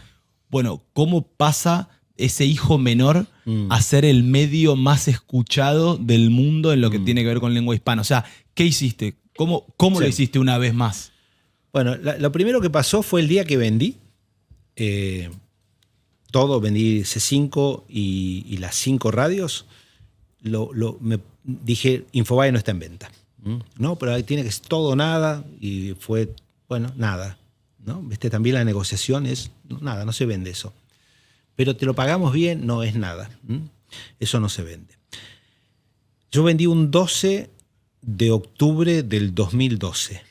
Bueno, ¿cómo pasa ese hijo menor a ser el medio más escuchado del mundo en lo que tiene que ver con lengua hispana? O sea, ¿qué hiciste? ¿Cómo Sí. lo hiciste una vez más? Bueno, lo primero que pasó fue el día que vendí. Todo, vendí C5 y las 5 radios. Me dije, Infobae no está en venta. No, pero ahí tiene que ser todo o nada. Y fue, nada. ¿No? ¿Viste? También la negociación es nada, no se vende eso. Pero te lo pagamos bien, no es nada. Eso no se vende. Yo vendí un 12 de octubre del 2012.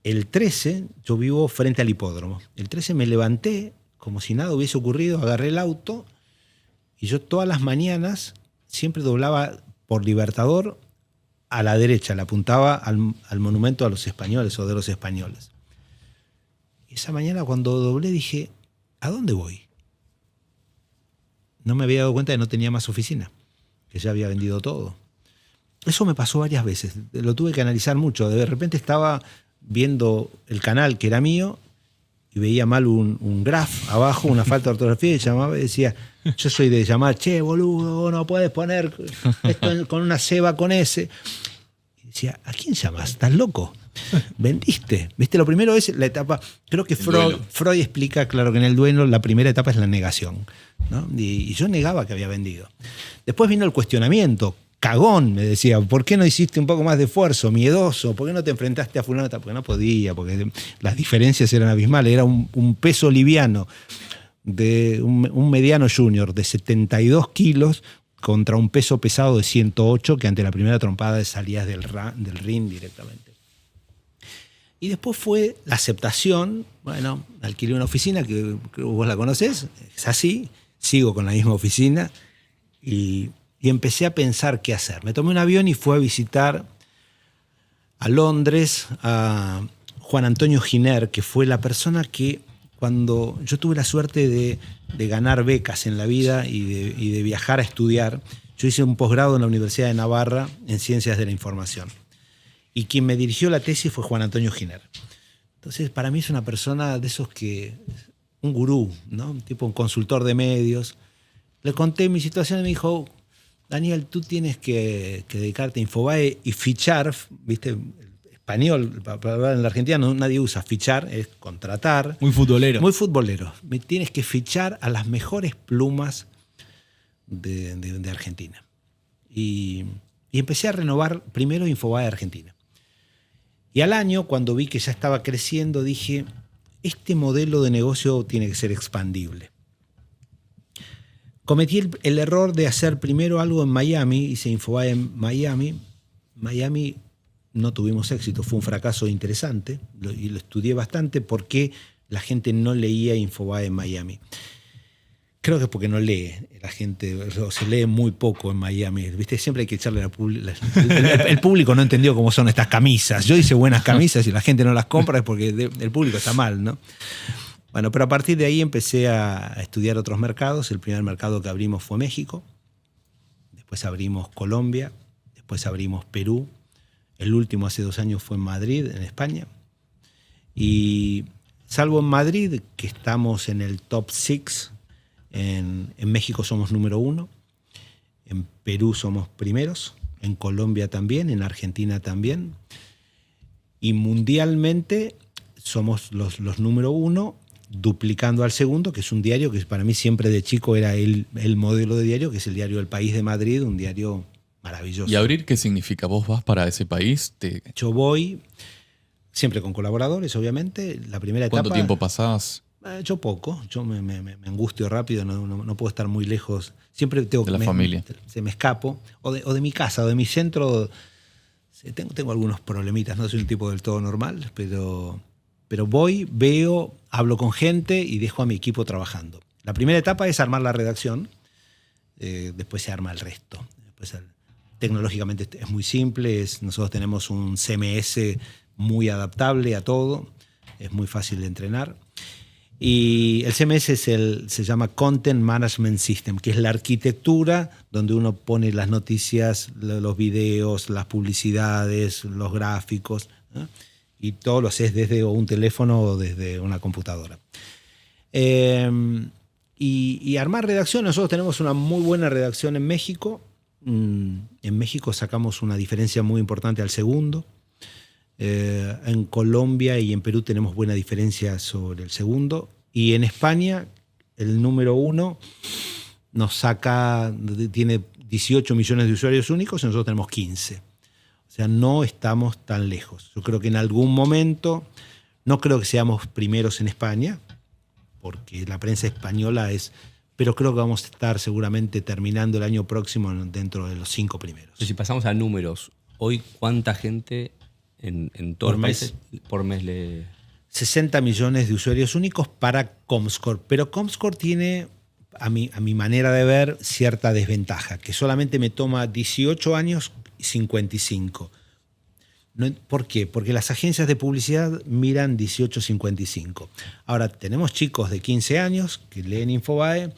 El 13, yo vivo frente al hipódromo. El 13 me levanté como si nada hubiese ocurrido, agarré el auto y yo todas las mañanas siempre doblaba por Libertador a la derecha, le apuntaba al monumento a los españoles o de los españoles. Y esa mañana cuando doblé dije, ¿a dónde voy? No me había dado cuenta de que no tenía más oficina, que ya había vendido todo. Eso me pasó varias veces, lo tuve que analizar mucho. De repente estaba viendo el canal que era mío y veía mal un graph abajo, una falta de ortografía, y llamaba y decía, yo soy de llamar, che, boludo, no puedes poner esto con una C va con S. Y decía, ¿a quién llamas? ¿Estás loco? Vendiste. ¿Viste? Lo primero es la etapa, creo que Freud explica, claro, que en el duelo la primera etapa es la negación, ¿no? Y yo negaba que había vendido. Después vino el cuestionamiento. Cagón, me decía, ¿por qué no hiciste un poco más de esfuerzo? Miedoso, ¿por qué no te enfrentaste a fulano? Porque no podía, porque las diferencias eran abismales. Era un peso liviano de un mediano junior de 72 kilos contra un peso pesado de 108 que ante la primera trompada salías del ring directamente. Y después fue la aceptación. Bueno, alquilé una oficina que vos la conocés, es así, sigo con la misma oficina y empecé a pensar qué hacer. Me tomé un avión y fui a visitar a Londres a Juan Antonio Giner, que fue la persona que cuando yo tuve la suerte de ganar becas en la vida y de viajar a estudiar, yo hice un posgrado en la Universidad de Navarra en Ciencias de la Información. Y quien me dirigió la tesis fue Juan Antonio Giner. Entonces, para mí es una persona de esos un gurú, ¿no? Un consultor de medios. Le conté mi situación y me dijo, Daniel, tú tienes que dedicarte a Infobae y fichar, ¿viste? Español, para hablar en la Argentina nadie usa fichar, es contratar. Muy futbolero. Muy futbolero. Tienes que fichar a las mejores plumas de Argentina. Y empecé a renovar primero Infobae Argentina. Y al año, cuando vi que ya estaba creciendo, dije, este modelo de negocio tiene que ser expandible. Cometí el error de hacer primero algo en Miami, hice Infobae en Miami. Miami no tuvimos éxito, fue un fracaso interesante y lo estudié bastante porque la gente no leía Infobae en Miami. Creo que es porque no lee la gente, o se lee muy poco en Miami. ¿Viste? Siempre hay que echarle el público no entendió cómo son estas camisas. Yo hice buenas camisas y la gente no las compra es porque el público está mal, ¿no? Bueno, pero a partir de ahí empecé a estudiar otros mercados. El primer mercado que abrimos fue México. Después abrimos Colombia. Después abrimos Perú. El último hace 2 años fue en Madrid, en España. Y salvo en Madrid, que estamos en el top 6, en México somos número 1, en Perú somos primeros, en Colombia también, en Argentina también, y mundialmente somos los número 1, duplicando al segundo, que es un diario que para mí siempre de chico era el modelo de diario, que es el diario El País de Madrid, un diario maravilloso. ¿Y abrir qué significa? ¿Vos vas para ese país? Yo voy siempre con colaboradores, obviamente. La primera etapa. ¿Cuánto tiempo pasás? Yo poco, yo me angustio rápido, no puedo estar muy lejos. Siempre tengo de la familia. Se me escapo, o de mi casa, o de mi centro. Tengo algunos problemitas, no soy un tipo del todo normal, pero voy, veo, hablo con gente y dejo a mi equipo trabajando. La primera etapa es armar la redacción, después se arma el resto. Tecnológicamente es muy simple, nosotros tenemos un CMS muy adaptable a todo, es muy fácil de entrenar. Y el CMS se llama Content Management System, que es la arquitectura donde uno pone las noticias, los videos, las publicidades, los gráficos, ¿no? Y todo lo haces desde un teléfono o desde una computadora. Y armar redacción, nosotros tenemos una muy buena redacción en México. En México sacamos una diferencia muy importante al segundo. En Colombia y en Perú tenemos buena diferencia sobre el segundo. Y en España, el número 1 tiene 18 millones de usuarios únicos y nosotros tenemos 15. O sea, no estamos tan lejos. Yo creo que en algún momento, no creo que seamos primeros en España, porque la prensa española pero creo que vamos a estar seguramente terminando el año próximo dentro de los 5 primeros. Si pasamos a números, hoy, ¿cuánta gente en todo el país por mes le...? 60 millones de usuarios únicos para Comscore, pero Comscore tiene, a mi manera de ver, cierta desventaja, que solamente me toma 18 años y 55. ¿Por qué? Porque las agencias de publicidad miran 18-55. Ahora, tenemos chicos de 15 años que leen Infobae,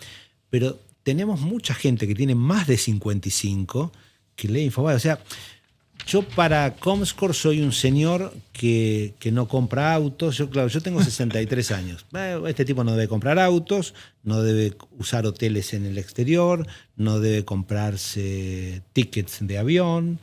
pero tenemos mucha gente que tiene más de 55 que lee Infobae. O sea, yo para Comscore soy un señor que no compra autos. Yo tengo 63 años. Este tipo no debe comprar autos, no debe usar hoteles en el exterior, no debe comprarse tickets de avión.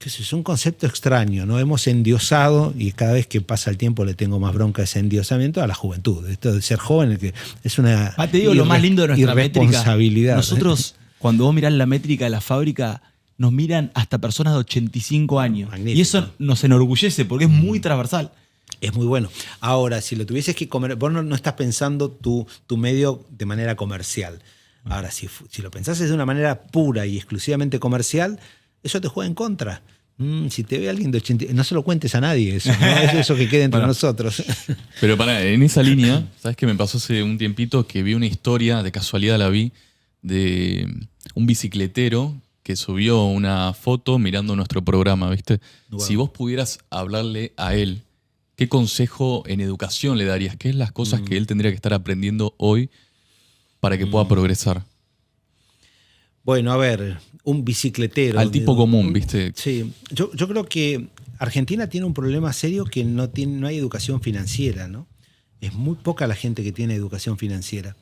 Es un concepto extraño, ¿no? Hemos endiosado, y cada vez que pasa el tiempo le tengo más bronca a ese endiosamiento, a la juventud. Esto de ser joven, que es una te digo lo más lindo de nuestra irresponsabilidad. Métrica. Nosotros, cuando vos mirás la métrica de la fábrica, nos miran hasta personas de 85 años. Magnífico. Y eso nos enorgullece porque es muy transversal. Es muy bueno. Ahora, si lo tuvieses que comer, vos no estás pensando tu medio de manera comercial. Ahora, si lo pensases de una manera pura y exclusivamente comercial, eso te juega en contra. Si te ve alguien de 80, no se lo cuentes a nadie eso, ¿no? Es eso que quede entre nosotros. Pero en esa línea, ¿sabes qué me pasó hace un tiempito? Que vi una historia, de casualidad la vi, de un bicicletero que subió una foto mirando nuestro programa, ¿viste? Wow. Si vos pudieras hablarle a él, ¿qué consejo en educación le darías? ¿Qué es las cosas que él tendría que estar aprendiendo hoy para que pueda progresar? Bueno, a ver, un bicicletero. Al tipo común, ¿viste? Sí, yo creo que Argentina tiene un problema serio que no hay educación financiera, ¿no? Es muy poca la gente que tiene educación financiera.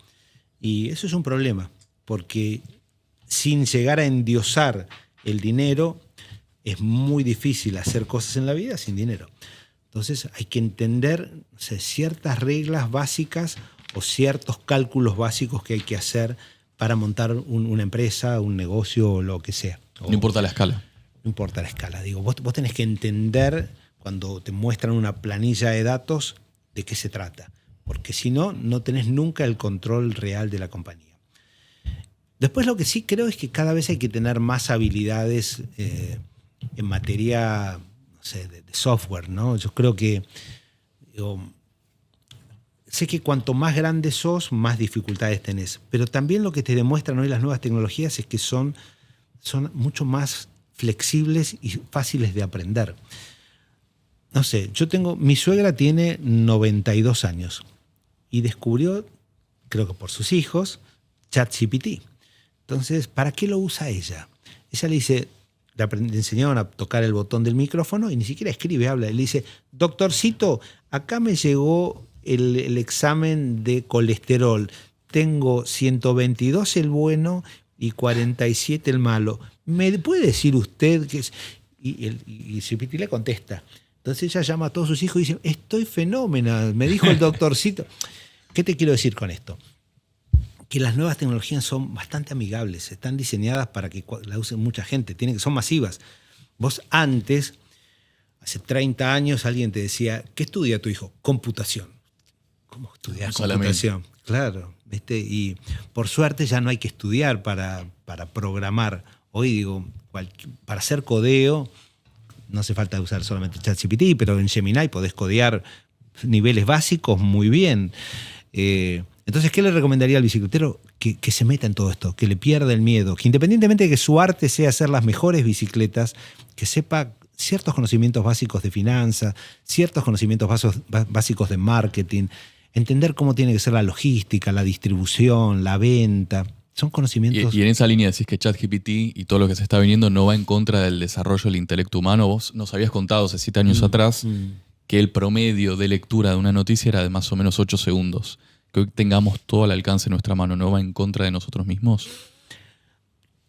Y eso es un problema, porque sin llegar a endiosar el dinero, es muy difícil hacer cosas en la vida sin dinero. Entonces hay que entender ciertas reglas básicas o ciertos cálculos básicos que hay que hacer para montar una empresa, un negocio o lo que sea. No importa la escala. No importa la escala. Digo, vos tenés que entender cuando te muestran una planilla de datos de qué se trata. Porque si no, no tenés nunca el control real de la compañía. Después lo que sí creo es que cada vez hay que tener más habilidades en materia, no sé, de software, ¿no? Yo creo que... sé que cuanto más grande sos, más dificultades tenés. Pero también lo que te demuestran hoy las nuevas tecnologías es que son mucho más flexibles y fáciles de aprender. No sé, mi suegra tiene 92 años y descubrió, creo que por sus hijos, ChatGPT. Entonces, ¿para qué lo usa ella? Ella le enseñaron a tocar el botón del micrófono y ni siquiera escribe, habla. Le dice, doctorcito, acá me llegó el examen de colesterol. Tengo 122 el bueno y 47 el malo. ¿Me puede decir usted que es? Y Cipiti le contesta. Entonces ella llama a todos sus hijos y dice, estoy fenómena, me dijo el doctorcito. ¿Qué te quiero decir con esto? Que las nuevas tecnologías son bastante amigables, están diseñadas para que la use mucha gente, son masivas. Vos antes, hace 30 años, alguien te decía, ¿qué estudia tu hijo? Computación. ¿Cómo estudiar computación? Claro, ¿viste? Y por suerte ya no hay que estudiar para programar. Hoy digo, para hacer codeo, no hace falta usar solamente ChatGPT, pero en Gemini podés codear niveles básicos muy bien. Entonces, ¿qué le recomendaría al bicicletero? Que se meta en todo esto, que le pierda el miedo, que independientemente de que su arte sea hacer las mejores bicicletas, que sepa ciertos conocimientos básicos de finanzas, ciertos conocimientos básicos de marketing, entender cómo tiene que ser la logística, la distribución, la venta. Son conocimientos... Y en esa línea decís que ChatGPT y todo lo que se está viniendo no va en contra del desarrollo del intelecto humano. Vos nos habías contado hace 7 años atrás que el promedio de lectura de una noticia era de más o menos 8 segundos. Que hoy tengamos todo al alcance de nuestra mano, ¿no va en contra de nosotros mismos?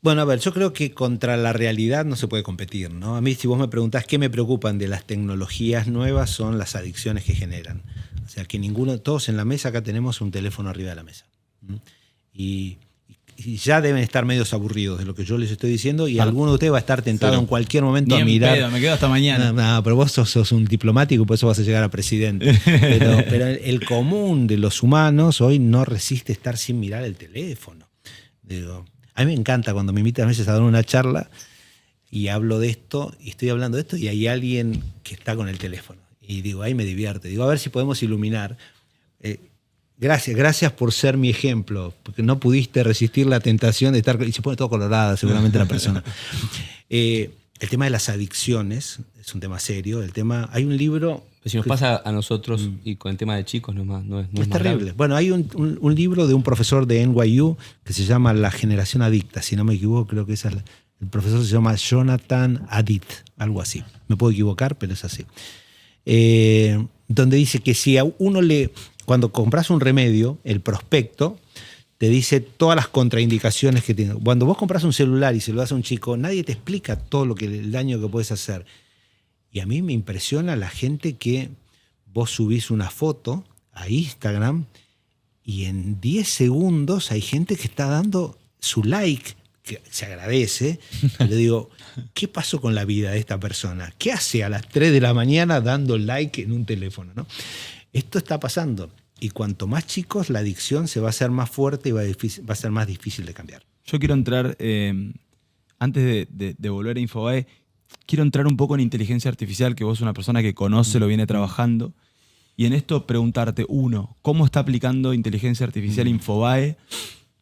Bueno, a ver, yo creo que contra la realidad no se puede competir, ¿no? A mí, si vos me preguntás qué me preocupan de las tecnologías nuevas, son las adicciones que generan. O sea, que todos en la mesa acá tenemos un teléfono arriba de la mesa. Y ya deben estar medios aburridos de lo que yo les estoy diciendo y alguno de ustedes va a estar tentado en cualquier momento a mirar. Pedo, me quedo hasta mañana. No, pero vos sos un diplomático y por eso vas a llegar a presidente. Pero el común de los humanos hoy no resiste estar sin mirar el teléfono. Digo, a mí me encanta cuando me invitan a veces a dar una charla y hablo de esto y estoy hablando de esto y hay alguien que está con el teléfono. Y digo, ahí me divierte. Digo, a ver si podemos iluminar. Gracias por ser mi ejemplo, porque no pudiste resistir la tentación de estar... Y se pone todo colorada seguramente la persona. El tema de las adicciones es un tema serio. Hay un libro... Pero si nos pasa a nosotros y con el tema de chicos no es más terrible. grave. Bueno, hay un libro de un profesor de NYU que se llama La generación adicta. Si no me equivoco, creo que el profesor se llama Jonathan Haidt, algo así. Me puedo equivocar, pero es así. Donde dice que si a uno cuando compras un remedio, el prospecto te dice todas las contraindicaciones que tiene. Cuando vos compras un celular y se lo das a un chico, nadie te explica todo el daño que puedes hacer. Y a mí me impresiona la gente que vos subís una foto a Instagram y en 10 segundos hay gente que está dando su like, que se agradece. Y le digo, ¿qué pasó con la vida de esta persona? ¿Qué hace a las 3 de la mañana dando like en un teléfono, ¿no? Esto está pasando. Y cuanto más chicos, la adicción se va a hacer más fuerte y va a ser más difícil de cambiar. Yo quiero entrar, antes de volver a Infobae, quiero entrar un poco en inteligencia artificial, que vos sos una persona que conoce, lo viene trabajando. Y en esto preguntarte, 1, ¿cómo está aplicando inteligencia artificial Infobae?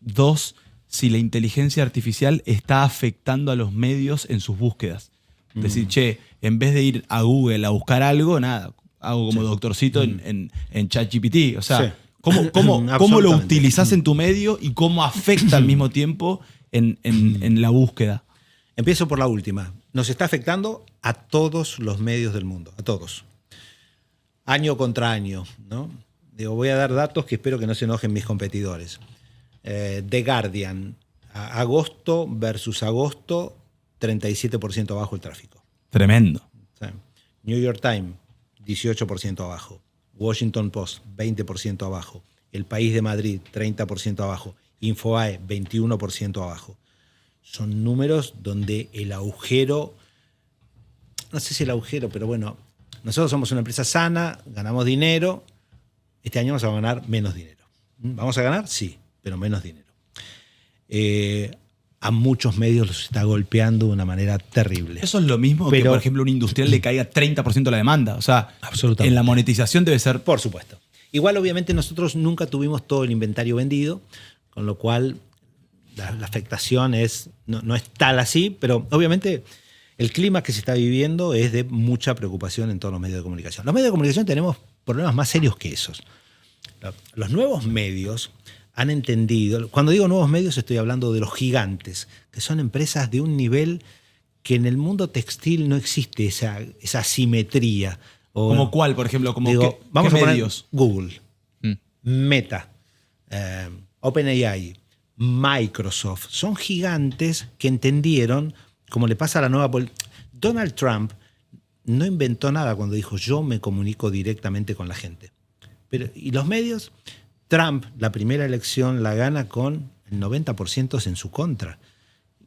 2, si la inteligencia artificial está afectando a los medios en sus búsquedas. Decir, en vez de ir a Google a buscar algo, nada, hago como doctorcito en ChatGPT. O sea, ¿cómo lo utilizás en tu medio y cómo afecta al mismo tiempo en la búsqueda? Empiezo por la última. Nos está afectando a todos los medios del mundo, a todos. Año contra año, ¿no? Digo, voy a dar datos que espero que no se enojen mis competidores. The Guardian, agosto versus agosto, 37% abajo el tráfico. Tremendo. Sí. New York Times, 18% abajo. Washington Post, 20% abajo. El País de Madrid, 30% abajo. Infobae, 21% abajo. Son números donde el agujero, no sé si el agujero, pero bueno, nosotros somos una empresa sana, ganamos dinero, este año vamos a ganar menos dinero. ¿Vamos a ganar? Sí, pero menos dinero. A muchos medios los está golpeando de una manera terrible. Eso es lo mismo que, por ejemplo, un industrial le caiga 30% la demanda. O sea, absolutamente. En la monetización debe ser... Por supuesto. Igual, obviamente, nosotros nunca tuvimos todo el inventario vendido, con lo cual la afectación no es tal así, pero obviamente el clima que se está viviendo es de mucha preocupación en todos los medios de comunicación. Los medios de comunicación tenemos problemas más serios que esos. Los nuevos medios han entendido, cuando digo nuevos medios estoy hablando de los gigantes, que son empresas de un nivel que en el mundo textil no existe esa simetría. ¿Como cuál, por ejemplo? Como Digo, vamos ¿qué a poner medios? Google, Mm. Meta, OpenAI, Microsoft. Son gigantes que entendieron, como le pasa a la nueva... Donald Trump no inventó nada cuando dijo yo me comunico directamente con la gente. ¿Y los medios? Trump, la primera elección la gana con el 90% en su contra.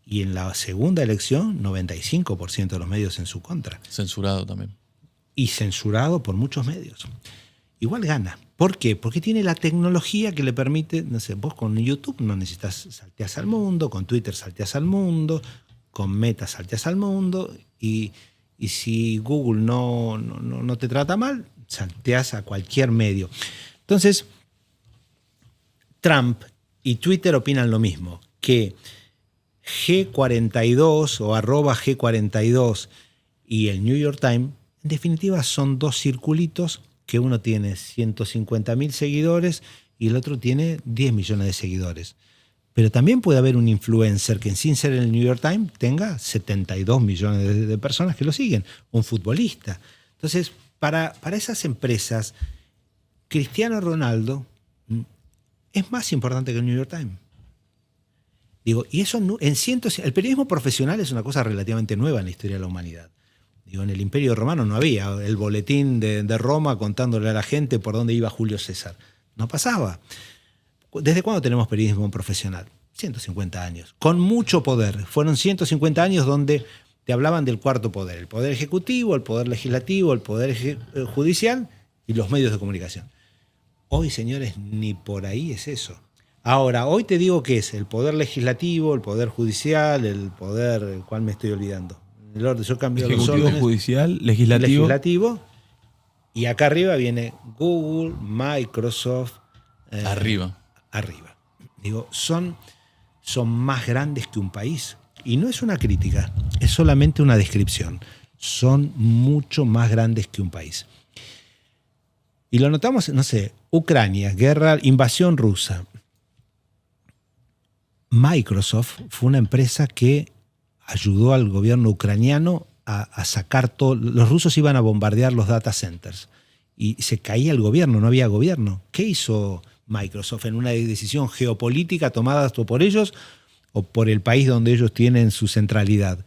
Y en la segunda elección, 95% de los medios en su contra. Censurado también. Y censurado por muchos medios. Igual gana. ¿Por qué? Porque tiene la tecnología que le permite, no sé, vos con YouTube no necesitas, salteás al mundo, con Twitter salteás al mundo, con Meta salteás al mundo, y si Google no te trata mal, salteás a cualquier medio. Entonces, Trump y Twitter opinan lo mismo, que G42 o @G42 y el New York Times, en definitiva son dos circulitos que uno tiene 150.000 seguidores y el otro tiene 10 millones de seguidores. Pero también puede haber un influencer que sin ser el New York Times tenga 72 millones de personas que lo siguen, un futbolista. Entonces, para esas empresas, Cristiano Ronaldo es más importante que el New York Times. Digo, y eso el periodismo profesional es una cosa relativamente nueva en la historia de la humanidad. Digo, en el Imperio Romano no había el boletín de Roma contándole a la gente por dónde iba Julio César. No pasaba. ¿Desde cuándo tenemos periodismo profesional? 150 años. Con mucho poder. Fueron 150 años donde te hablaban del cuarto poder. El poder ejecutivo, el poder legislativo, el poder judicial y los medios de comunicación. Hoy, señores, ni por ahí es eso. Ahora, hoy te digo que es el poder legislativo, el poder judicial, el poder... ¿Cuál me estoy olvidando? El orden, yo cambio los Ejecutivo, órdenes. judicial, legislativo. Y acá arriba viene Google, Microsoft. Arriba. Digo, son más grandes que un país. Y no es una crítica, es solamente una descripción. Son mucho más grandes que un país. Y lo notamos, no sé, Ucrania, guerra, invasión rusa. Microsoft fue una empresa que ayudó al gobierno ucraniano a sacar todo. Los rusos iban a bombardear los data centers y se caía el gobierno, no había gobierno. ¿Qué hizo Microsoft en una decisión geopolítica tomada por ellos o por el país donde ellos tienen su centralidad?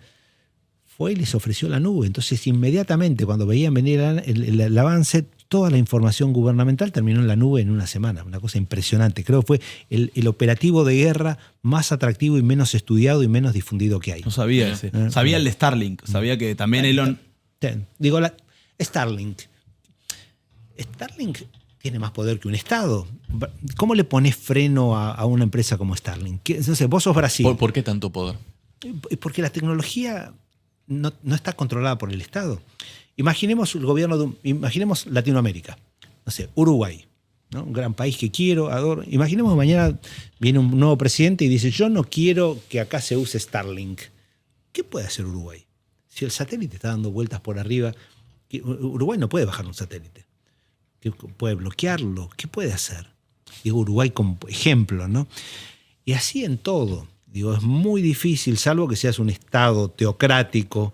Fue y les ofreció la nube. Entonces, inmediatamente, cuando veían venir el avance, toda la información gubernamental terminó en la nube en una semana. Una cosa impresionante. Creo que fue el operativo de guerra más atractivo y menos estudiado y menos difundido que hay. No sabía ese. Sabía el de Starlink. Sabía que también Elon... Digo, Starlink. Starlink tiene más poder que un Estado. ¿Cómo le pones freno a una empresa como Starlink? Entonces, vos sos Brasil. ¿Por qué tanto poder? Porque la tecnología no está controlada por el Estado. Imaginemos el gobierno imaginemos Latinoamérica, no sé, Uruguay, ¿no? Un gran país que quiero, adoro. Imaginemos que mañana viene un nuevo presidente y dice, yo no quiero que acá se use Starlink. ¿Qué puede hacer Uruguay? Si el satélite está dando vueltas por arriba, Uruguay no puede bajar un satélite. Puede bloquearlo. ¿Qué puede hacer? Digo, Uruguay como ejemplo, ¿no? Y así en todo. Digo, es muy difícil, salvo que seas un Estado teocrático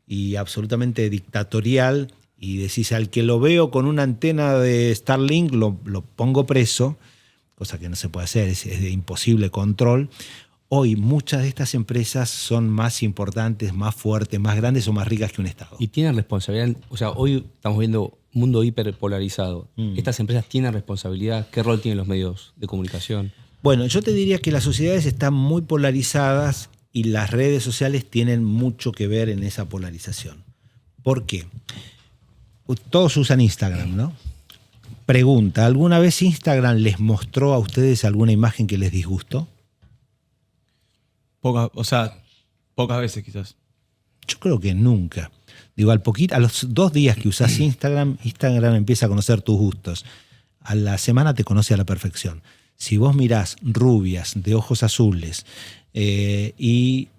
y absolutamente dictatorial, y decís, al que lo veo con una antena de Starlink lo pongo preso, cosa que no se puede hacer, es de imposible control. Hoy muchas de estas empresas son más importantes, más fuertes, más grandes o más ricas que un Estado. Y tienen responsabilidad, o sea, hoy estamos viendo un mundo hiperpolarizado. ¿Estas empresas tienen responsabilidad? ¿Qué rol tienen los medios de comunicación? Bueno, yo te diría que las sociedades están muy polarizadas y las redes sociales tienen mucho que ver en esa polarización. ¿Por qué? Todos usan Instagram, ¿no? Pregunta, ¿alguna vez Instagram les mostró a ustedes alguna imagen que les disgustó? Pocas veces quizás. Yo creo que nunca. Digo, a los 2 días que usás Instagram empieza a conocer tus gustos. A la semana te conoce a la perfección. Si vos mirás rubias de ojos azules y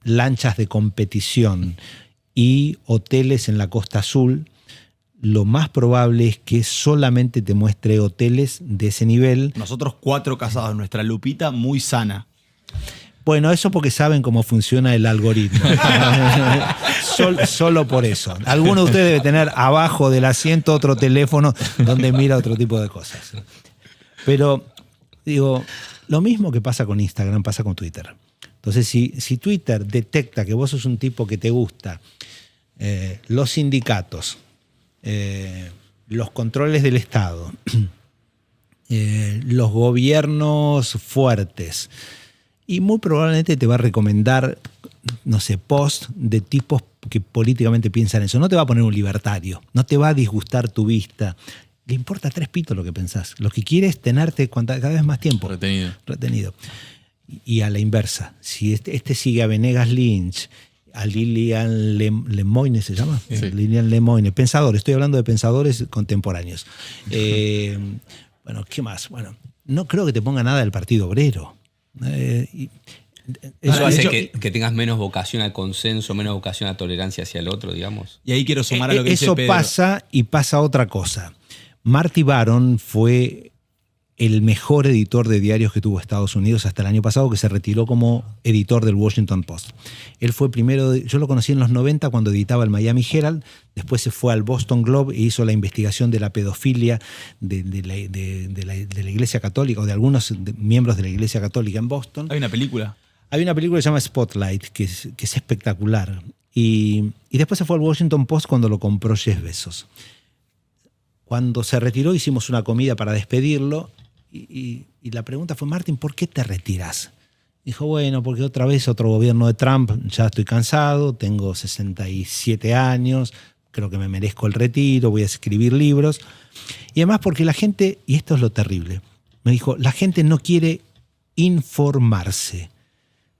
lanchas de competición y hoteles en la Costa Azul, lo más probable es que solamente te muestre hoteles de ese nivel. Nosotros 4 casados, nuestra Lupita muy sana. Bueno, eso porque saben cómo funciona el algoritmo. Solo por eso. Alguno de ustedes debe tener abajo del asiento otro teléfono donde mira otro tipo de cosas. Pero, digo, lo mismo que pasa con Instagram pasa con Twitter. Entonces, si Twitter detecta que vos sos un tipo que te gusta los sindicatos, los controles del Estado, los gobiernos fuertes, y muy probablemente te va a recomendar, no sé, posts de tipos que políticamente piensan eso. No te va a poner un libertario, no te va a disgustar tu vista. Le importa 3 pitos lo que pensás. Lo que quiere es tenerte cada vez más tiempo. Retenido. Y a la inversa, si este sigue a Venegas Lynch, a Lilian Lemoine, ¿se llama? Sí. Lilian Lemoine, pensadores, estoy hablando de pensadores contemporáneos. Bueno, ¿qué más? Bueno, no creo que te ponga nada del Partido Obrero. Eso hace que tengas menos vocación al consenso, menos vocación a tolerancia hacia el otro, digamos. Y ahí quiero sumar a lo que dice Pedro. Eso pasa, y pasa otra cosa. Marty Baron fue el mejor editor de diarios que tuvo Estados Unidos hasta el año pasado, que se retiró como editor del Washington Post. Él fue primero, yo lo conocí en los 90 cuando editaba el Miami Herald, después se fue al Boston Globe e hizo la investigación de la pedofilia de la Iglesia Católica, o de algunos miembros de la Iglesia Católica en Boston. Hay una película. Hay una película que se llama Spotlight, que es espectacular. Y después se fue al Washington Post cuando lo compró Jeff Bezos. Cuando se retiró hicimos una comida para despedirlo y la pregunta fue: Martin, ¿por qué te retiras? Dijo, bueno, porque otra vez otro gobierno de Trump, ya estoy cansado, tengo 67 años, creo que me merezco el retiro, voy a escribir libros. Y además porque la gente, y esto es lo terrible, me dijo, la gente no quiere informarse.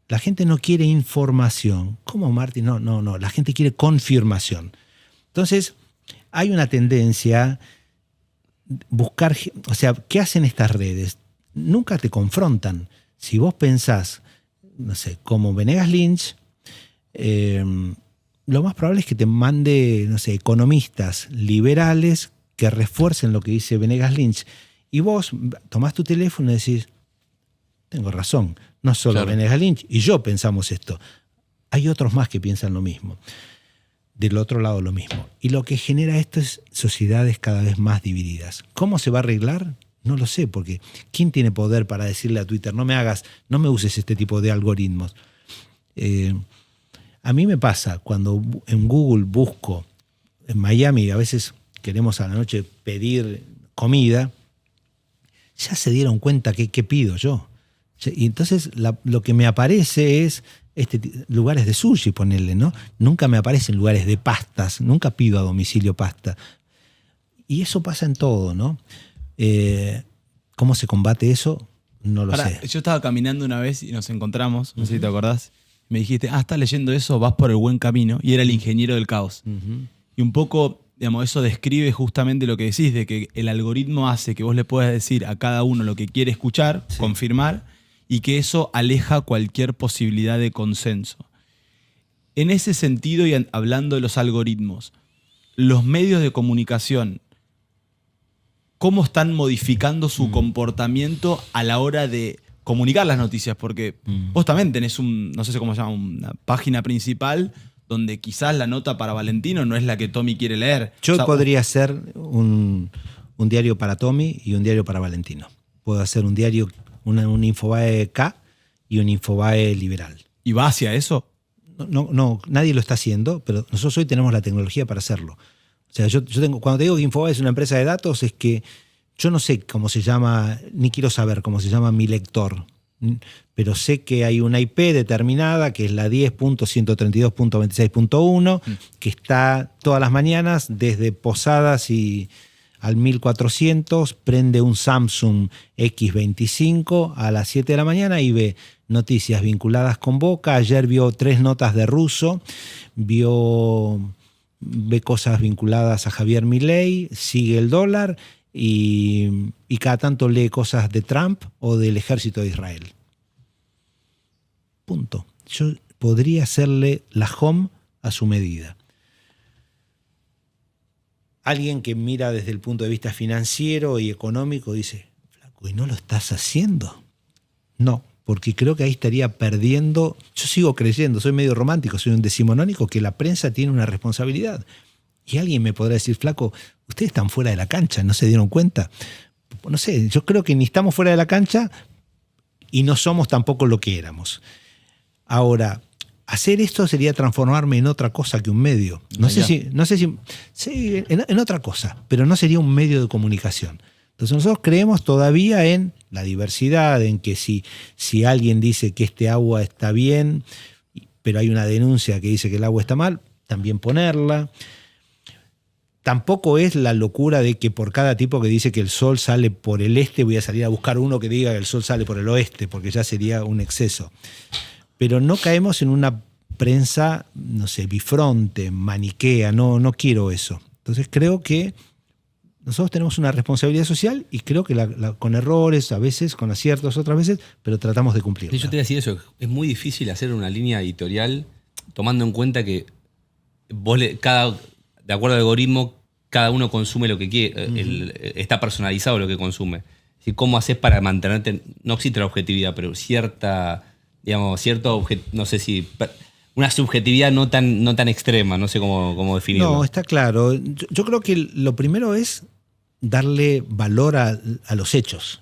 La gente no quiere información. ¿Cómo, Martín? No. La gente quiere confirmación. Entonces, hay una tendencia buscar, o sea, ¿qué hacen estas redes? Nunca te confrontan. Si vos pensás, no sé, como Venegas Lynch, lo más probable es que te mande, no sé, economistas liberales que refuercen lo que dice Venegas Lynch. Y vos tomás tu teléfono y decís, tengo razón, no solo claro. Venegas Lynch y yo pensamos esto. Hay otros más que piensan lo mismo. Del otro lado lo mismo. Y lo que genera esto es sociedades cada vez más divididas. ¿Cómo se va a arreglar? No lo sé, porque ¿quién tiene poder para decirle a Twitter, no me uses este tipo de algoritmos? A mí me pasa, cuando en Google busco, en Miami, a veces queremos a la noche pedir comida, ya se dieron cuenta qué pido yo. Y entonces lo que me aparece es lugares de sushi, ponerle, ¿no? Nunca me aparecen lugares de pastas, nunca pido a domicilio pasta. Y eso pasa en todo, ¿no? ¿Cómo se combate eso? No lo sé. Yo estaba caminando una vez y nos encontramos, no sé si te acordás. Me dijiste, estás leyendo eso, vas por el buen camino. Y era el ingeniero del caos. Y un poco, digamos, eso describe justamente lo que decís, de que el algoritmo hace que vos le puedas decir a cada uno lo que quiere escuchar, sí. Confirmar, y que eso aleja cualquier posibilidad de consenso. En ese sentido, y hablando de los algoritmos, los medios de comunicación, ¿cómo están modificando su comportamiento a la hora de comunicar las noticias? Porque vos también tenés no sé cómo se llama, una página principal donde quizás la nota para Valentino no es la que Tommy quiere leer. Yo podría hacer un diario para Tommy y un diario para Valentino. Puedo hacer un diario, un Infobae K y un Infobae liberal. ¿Y va hacia eso? No, nadie lo está haciendo, pero nosotros hoy tenemos la tecnología para hacerlo. O sea, yo cuando te digo que Infobae es una empresa de datos, es que yo no sé cómo se llama, ni quiero saber cómo se llama mi lector, pero sé que hay una IP determinada, que es la 10.132.26.1, que está todas las mañanas desde Posadas y al 1400, prende un Samsung X25 a las 7 de la mañana y ve noticias vinculadas con Boca. Ayer vio 3 notas de Russo, ve cosas vinculadas a Javier Milei, sigue el dólar y cada tanto lee cosas de Trump o del ejército de Israel. Punto. Yo podría hacerle la home a su medida. Alguien que mira desde el punto de vista financiero y económico dice, flaco, ¿y no lo estás haciendo? No, porque creo que ahí estaría perdiendo. Yo sigo creyendo, soy medio romántico, soy un decimonónico, que la prensa tiene una responsabilidad. Y alguien me podrá decir, flaco, ustedes están fuera de la cancha, ¿no se dieron cuenta? No sé, yo creo que ni estamos fuera de la cancha y no somos tampoco lo que éramos. Ahora, hacer esto sería transformarme en otra cosa que un medio. No sé si sí, en otra cosa, pero no sería un medio de comunicación. Entonces nosotros creemos todavía en la diversidad, en que si alguien dice que este agua está bien, pero hay una denuncia que dice que el agua está mal, también ponerla. Tampoco es la locura de que por cada tipo que dice que el sol sale por el este, voy a salir a buscar uno que diga que el sol sale por el oeste, porque ya sería un exceso. Pero no caemos en una prensa, no sé, bifronte, maniquea, no quiero eso. Entonces creo que nosotros tenemos una responsabilidad social y creo que con errores, a veces, con aciertos otras veces, pero tratamos de cumplirla. Yo te voy a decir eso, es muy difícil hacer una línea editorial tomando en cuenta que de acuerdo al algoritmo, cada uno consume lo que quiere, está personalizado lo que consume. ¿Sí? ¿Cómo haces para mantenerte? No existe la objetividad, pero no sé si una subjetividad no tan extrema, no sé cómo definirlo. No, está claro. Yo creo que lo primero es darle valor a los hechos.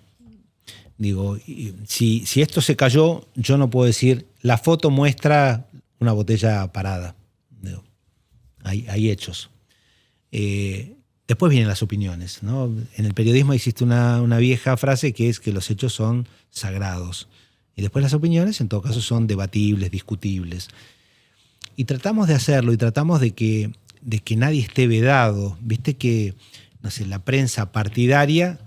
Digo, si esto se cayó, yo no puedo decir, la foto muestra una botella parada. Digo, hay hechos. Después vienen las opiniones, ¿no? En el periodismo existe una vieja frase que es que los hechos son sagrados. Y después las opiniones, en todo caso, son debatibles, discutibles. Y tratamos de hacerlo y tratamos de que nadie esté vedado. Viste que, no sé, la prensa partidaria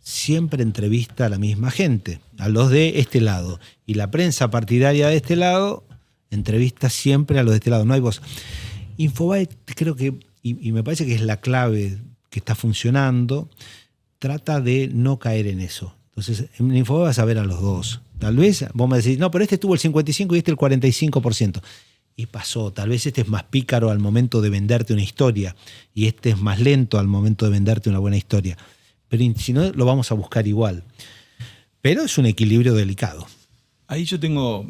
siempre entrevista a la misma gente, a los de este lado. Y la prensa partidaria de este lado entrevista siempre a los de este lado. No hay voz. Infobae, creo que, y me parece que es la clave que está funcionando, trata de no caer en eso. Entonces, en Infobae vas a ver a los dos. Tal vez vos me decís, no, pero este tuvo el 55% y este el 45%. Y pasó. Tal vez este es más pícaro al momento de venderte una historia y este es más lento al momento de venderte una buena historia. Pero si no, lo vamos a buscar igual. Pero es un equilibrio delicado. Ahí yo tengo,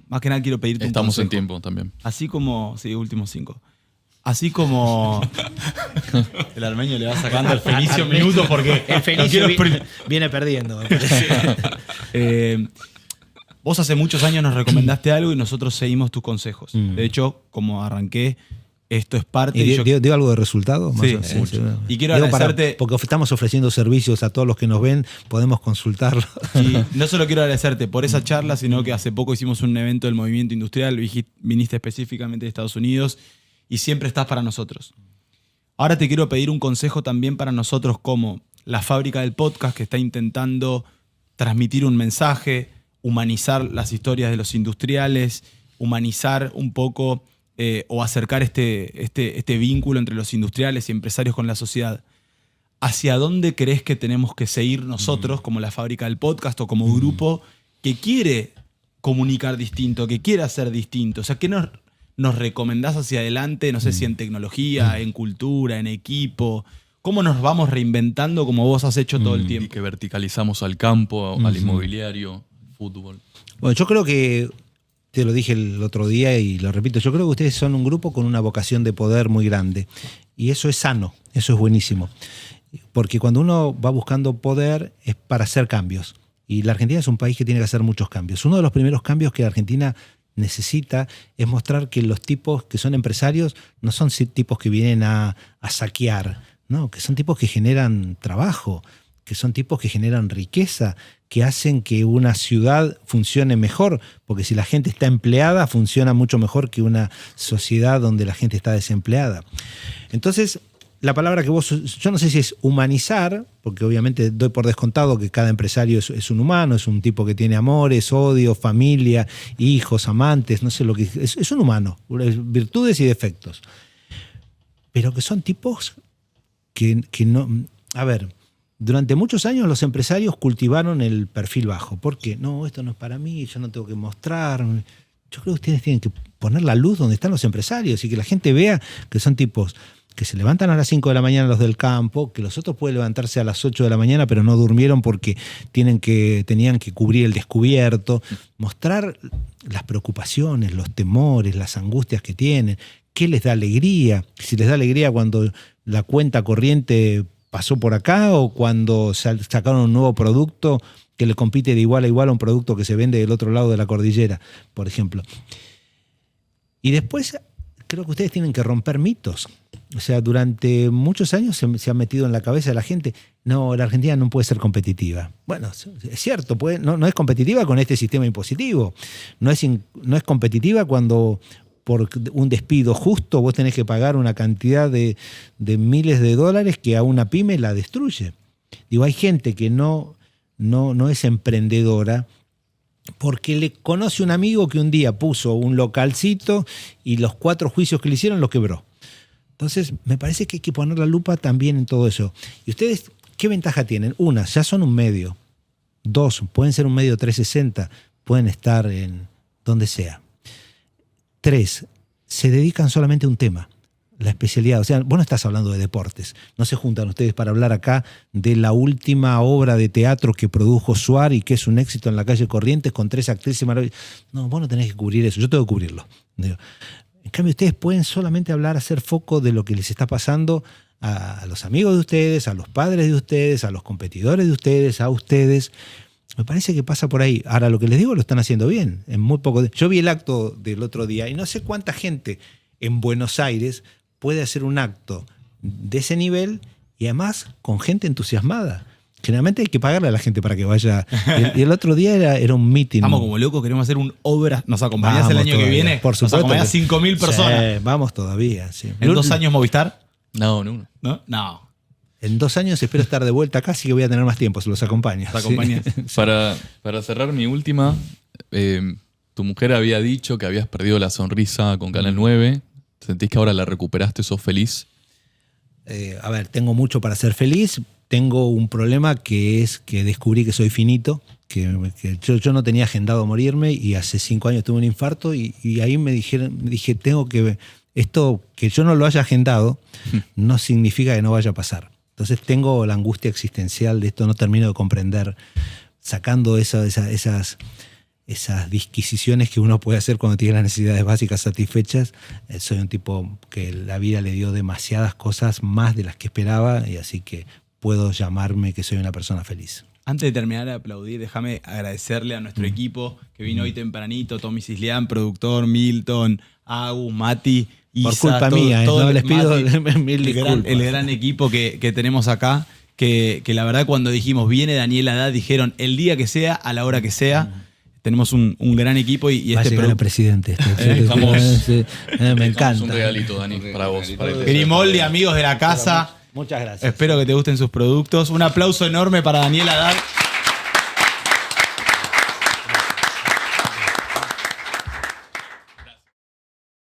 más que nada quiero pedirte un consejo. Estamos en tiempo también. Así como, sí, últimos 5. Así como el armenio le va sacando el Fenicio minutos porque el Fenicio viene perdiendo. Vos hace muchos años nos recomendaste algo y nosotros seguimos tus consejos. De hecho, como arranqué, esto es parte... ¿Y dio algo de resultado? Sí, y quiero agradecerte... Porque estamos ofreciendo servicios a todos los que nos ven, podemos consultarlo. Y no solo quiero agradecerte por esa charla, sino que hace poco hicimos un evento del movimiento industrial, viniste específicamente de Estados Unidos y siempre estás para nosotros. Ahora te quiero pedir un consejo también para nosotros como la fábrica del podcast que está intentando transmitir un mensaje, humanizar las historias de los industriales, humanizar un poco o acercar este vínculo entre los industriales y empresarios con la sociedad. ¿Hacia dónde crees que tenemos que seguir nosotros como la fábrica del podcast o como grupo que quiere comunicar distinto, que quiere hacer distinto? O sea, ¿qué nos recomendás hacia adelante? No sé si en tecnología, en cultura, en equipo. ¿Cómo nos vamos reinventando como vos has hecho todo el tiempo? Y que verticalizamos al campo, al inmobiliario, fútbol. Bueno, yo creo que, te lo dije el otro día y lo repito, yo creo que ustedes son un grupo con una vocación de poder muy grande. Y eso es sano, eso es buenísimo. Porque cuando uno va buscando poder es para hacer cambios. Y la Argentina es un país que tiene que hacer muchos cambios. Uno de los primeros cambios que la Argentina necesita es mostrar que los tipos que son empresarios no son tipos que vienen a saquear, no, que son tipos que generan trabajo, que son tipos que generan riqueza, que hacen que una ciudad funcione mejor, porque si la gente está empleada, funciona mucho mejor que una sociedad donde la gente está desempleada. Entonces, la palabra que yo no sé si es humanizar, porque obviamente doy por descontado que cada empresario es un humano, es un tipo que tiene amores, odio, familia, hijos, amantes, no sé lo que es un humano, virtudes y defectos. Pero que son tipos que no... A ver, durante muchos años los empresarios cultivaron el perfil bajo. ¿Por qué? No, esto no es para mí, yo no tengo que mostrar. Yo creo que ustedes tienen que poner la luz donde están los empresarios y que la gente vea que son tipos que se levantan a las 5 de la mañana los del campo, que los otros pueden levantarse a las 8 de la mañana, pero no durmieron porque tenían que cubrir el descubierto, mostrar las preocupaciones, los temores, las angustias que tienen, qué les da alegría, si les da alegría cuando la cuenta corriente pasó por acá o cuando sacaron un nuevo producto que le compite de igual a igual a un producto que se vende del otro lado de la cordillera, por ejemplo. Y después creo que ustedes tienen que romper mitos. O sea, durante muchos años se ha metido en la cabeza de la gente, no, la Argentina no puede ser competitiva. Bueno, es cierto, no es competitiva con este sistema impositivo. No es competitiva cuando por un despido justo vos tenés que pagar una cantidad de miles de dólares que a una pyme la destruye. Digo, hay gente que no es emprendedora porque le conoce un amigo que un día puso un localcito y los 4 juicios que le hicieron lo quebró. Entonces, me parece que hay que poner la lupa también en todo eso. ¿Y ustedes qué ventaja tienen? Una, ya son un medio. 2, pueden ser un medio 360, pueden estar en donde sea. 3, se dedican solamente a un tema, la especialidad. O sea, vos no estás hablando de deportes. No se juntan ustedes para hablar acá de la última obra de teatro que produjo Suar y que es un éxito en la calle Corrientes con 3 actrices maravillosas. No, vos no tenés que cubrir eso. Yo tengo que cubrirlo. Digo, en cambio, ustedes pueden solamente hablar, hacer foco de lo que les está pasando a los amigos de ustedes, a los padres de ustedes, a los competidores de ustedes, a ustedes. Me parece que pasa por ahí. Ahora, lo que les digo lo están haciendo bien. En muy poco. Yo vi el acto del otro día y no sé cuánta gente en Buenos Aires puede hacer un acto de ese nivel y además con gente entusiasmada. Generalmente hay que pagarle a la gente para que vaya. Y el otro día era un meeting. Estamos como locos, queremos hacer un obra. ¿Nos acompañás Vamos el año todavía, que viene? por supuesto. Nos acompañás 5.000 personas. Sí, vamos todavía. Sí. ¿En 2 años Movistar? No, no. ¿No? No. En 2 años espero estar de vuelta acá, así que voy a tener más tiempo, se los acompaño. ¿Nos acompañás? Sí. Para cerrar mi última, tu mujer había dicho que habías perdido la sonrisa con Canal 9. ¿Sentís que ahora la recuperaste? ¿Sos feliz? A ver, tengo mucho para ser feliz. Tengo un problema que es que descubrí que soy finito, que yo no tenía agendado morirme y hace 5 años tuve un infarto y ahí dije, tengo que... Esto que yo no lo haya agendado no significa que no vaya a pasar. Entonces tengo la angustia existencial de esto, no termino de comprender, sacando esas disquisiciones que uno puede hacer cuando tiene las necesidades básicas satisfechas. Soy un tipo que la vida le dio demasiadas cosas más de las que esperaba y así que puedo llamarme que soy una persona feliz. Antes de terminar de aplaudir, déjame agradecerle a nuestro equipo que vino hoy tempranito, Tommy Cislián, productor, Milton, Agus, Mati, Isa. Por culpa mía, ¿no? Les pido mil disculpas. El gran equipo que tenemos acá, que la verdad cuando dijimos viene Daniel Haddad, dijeron el día que sea, a la hora que sea. Tenemos un gran equipo y va a llegar el presidente. Me encanta. Un regalito, Dani, para vos. Grimoldi, amigos de la casa. Muchas gracias. Espero que te gusten sus productos. Un aplauso enorme para Daniel Haddad.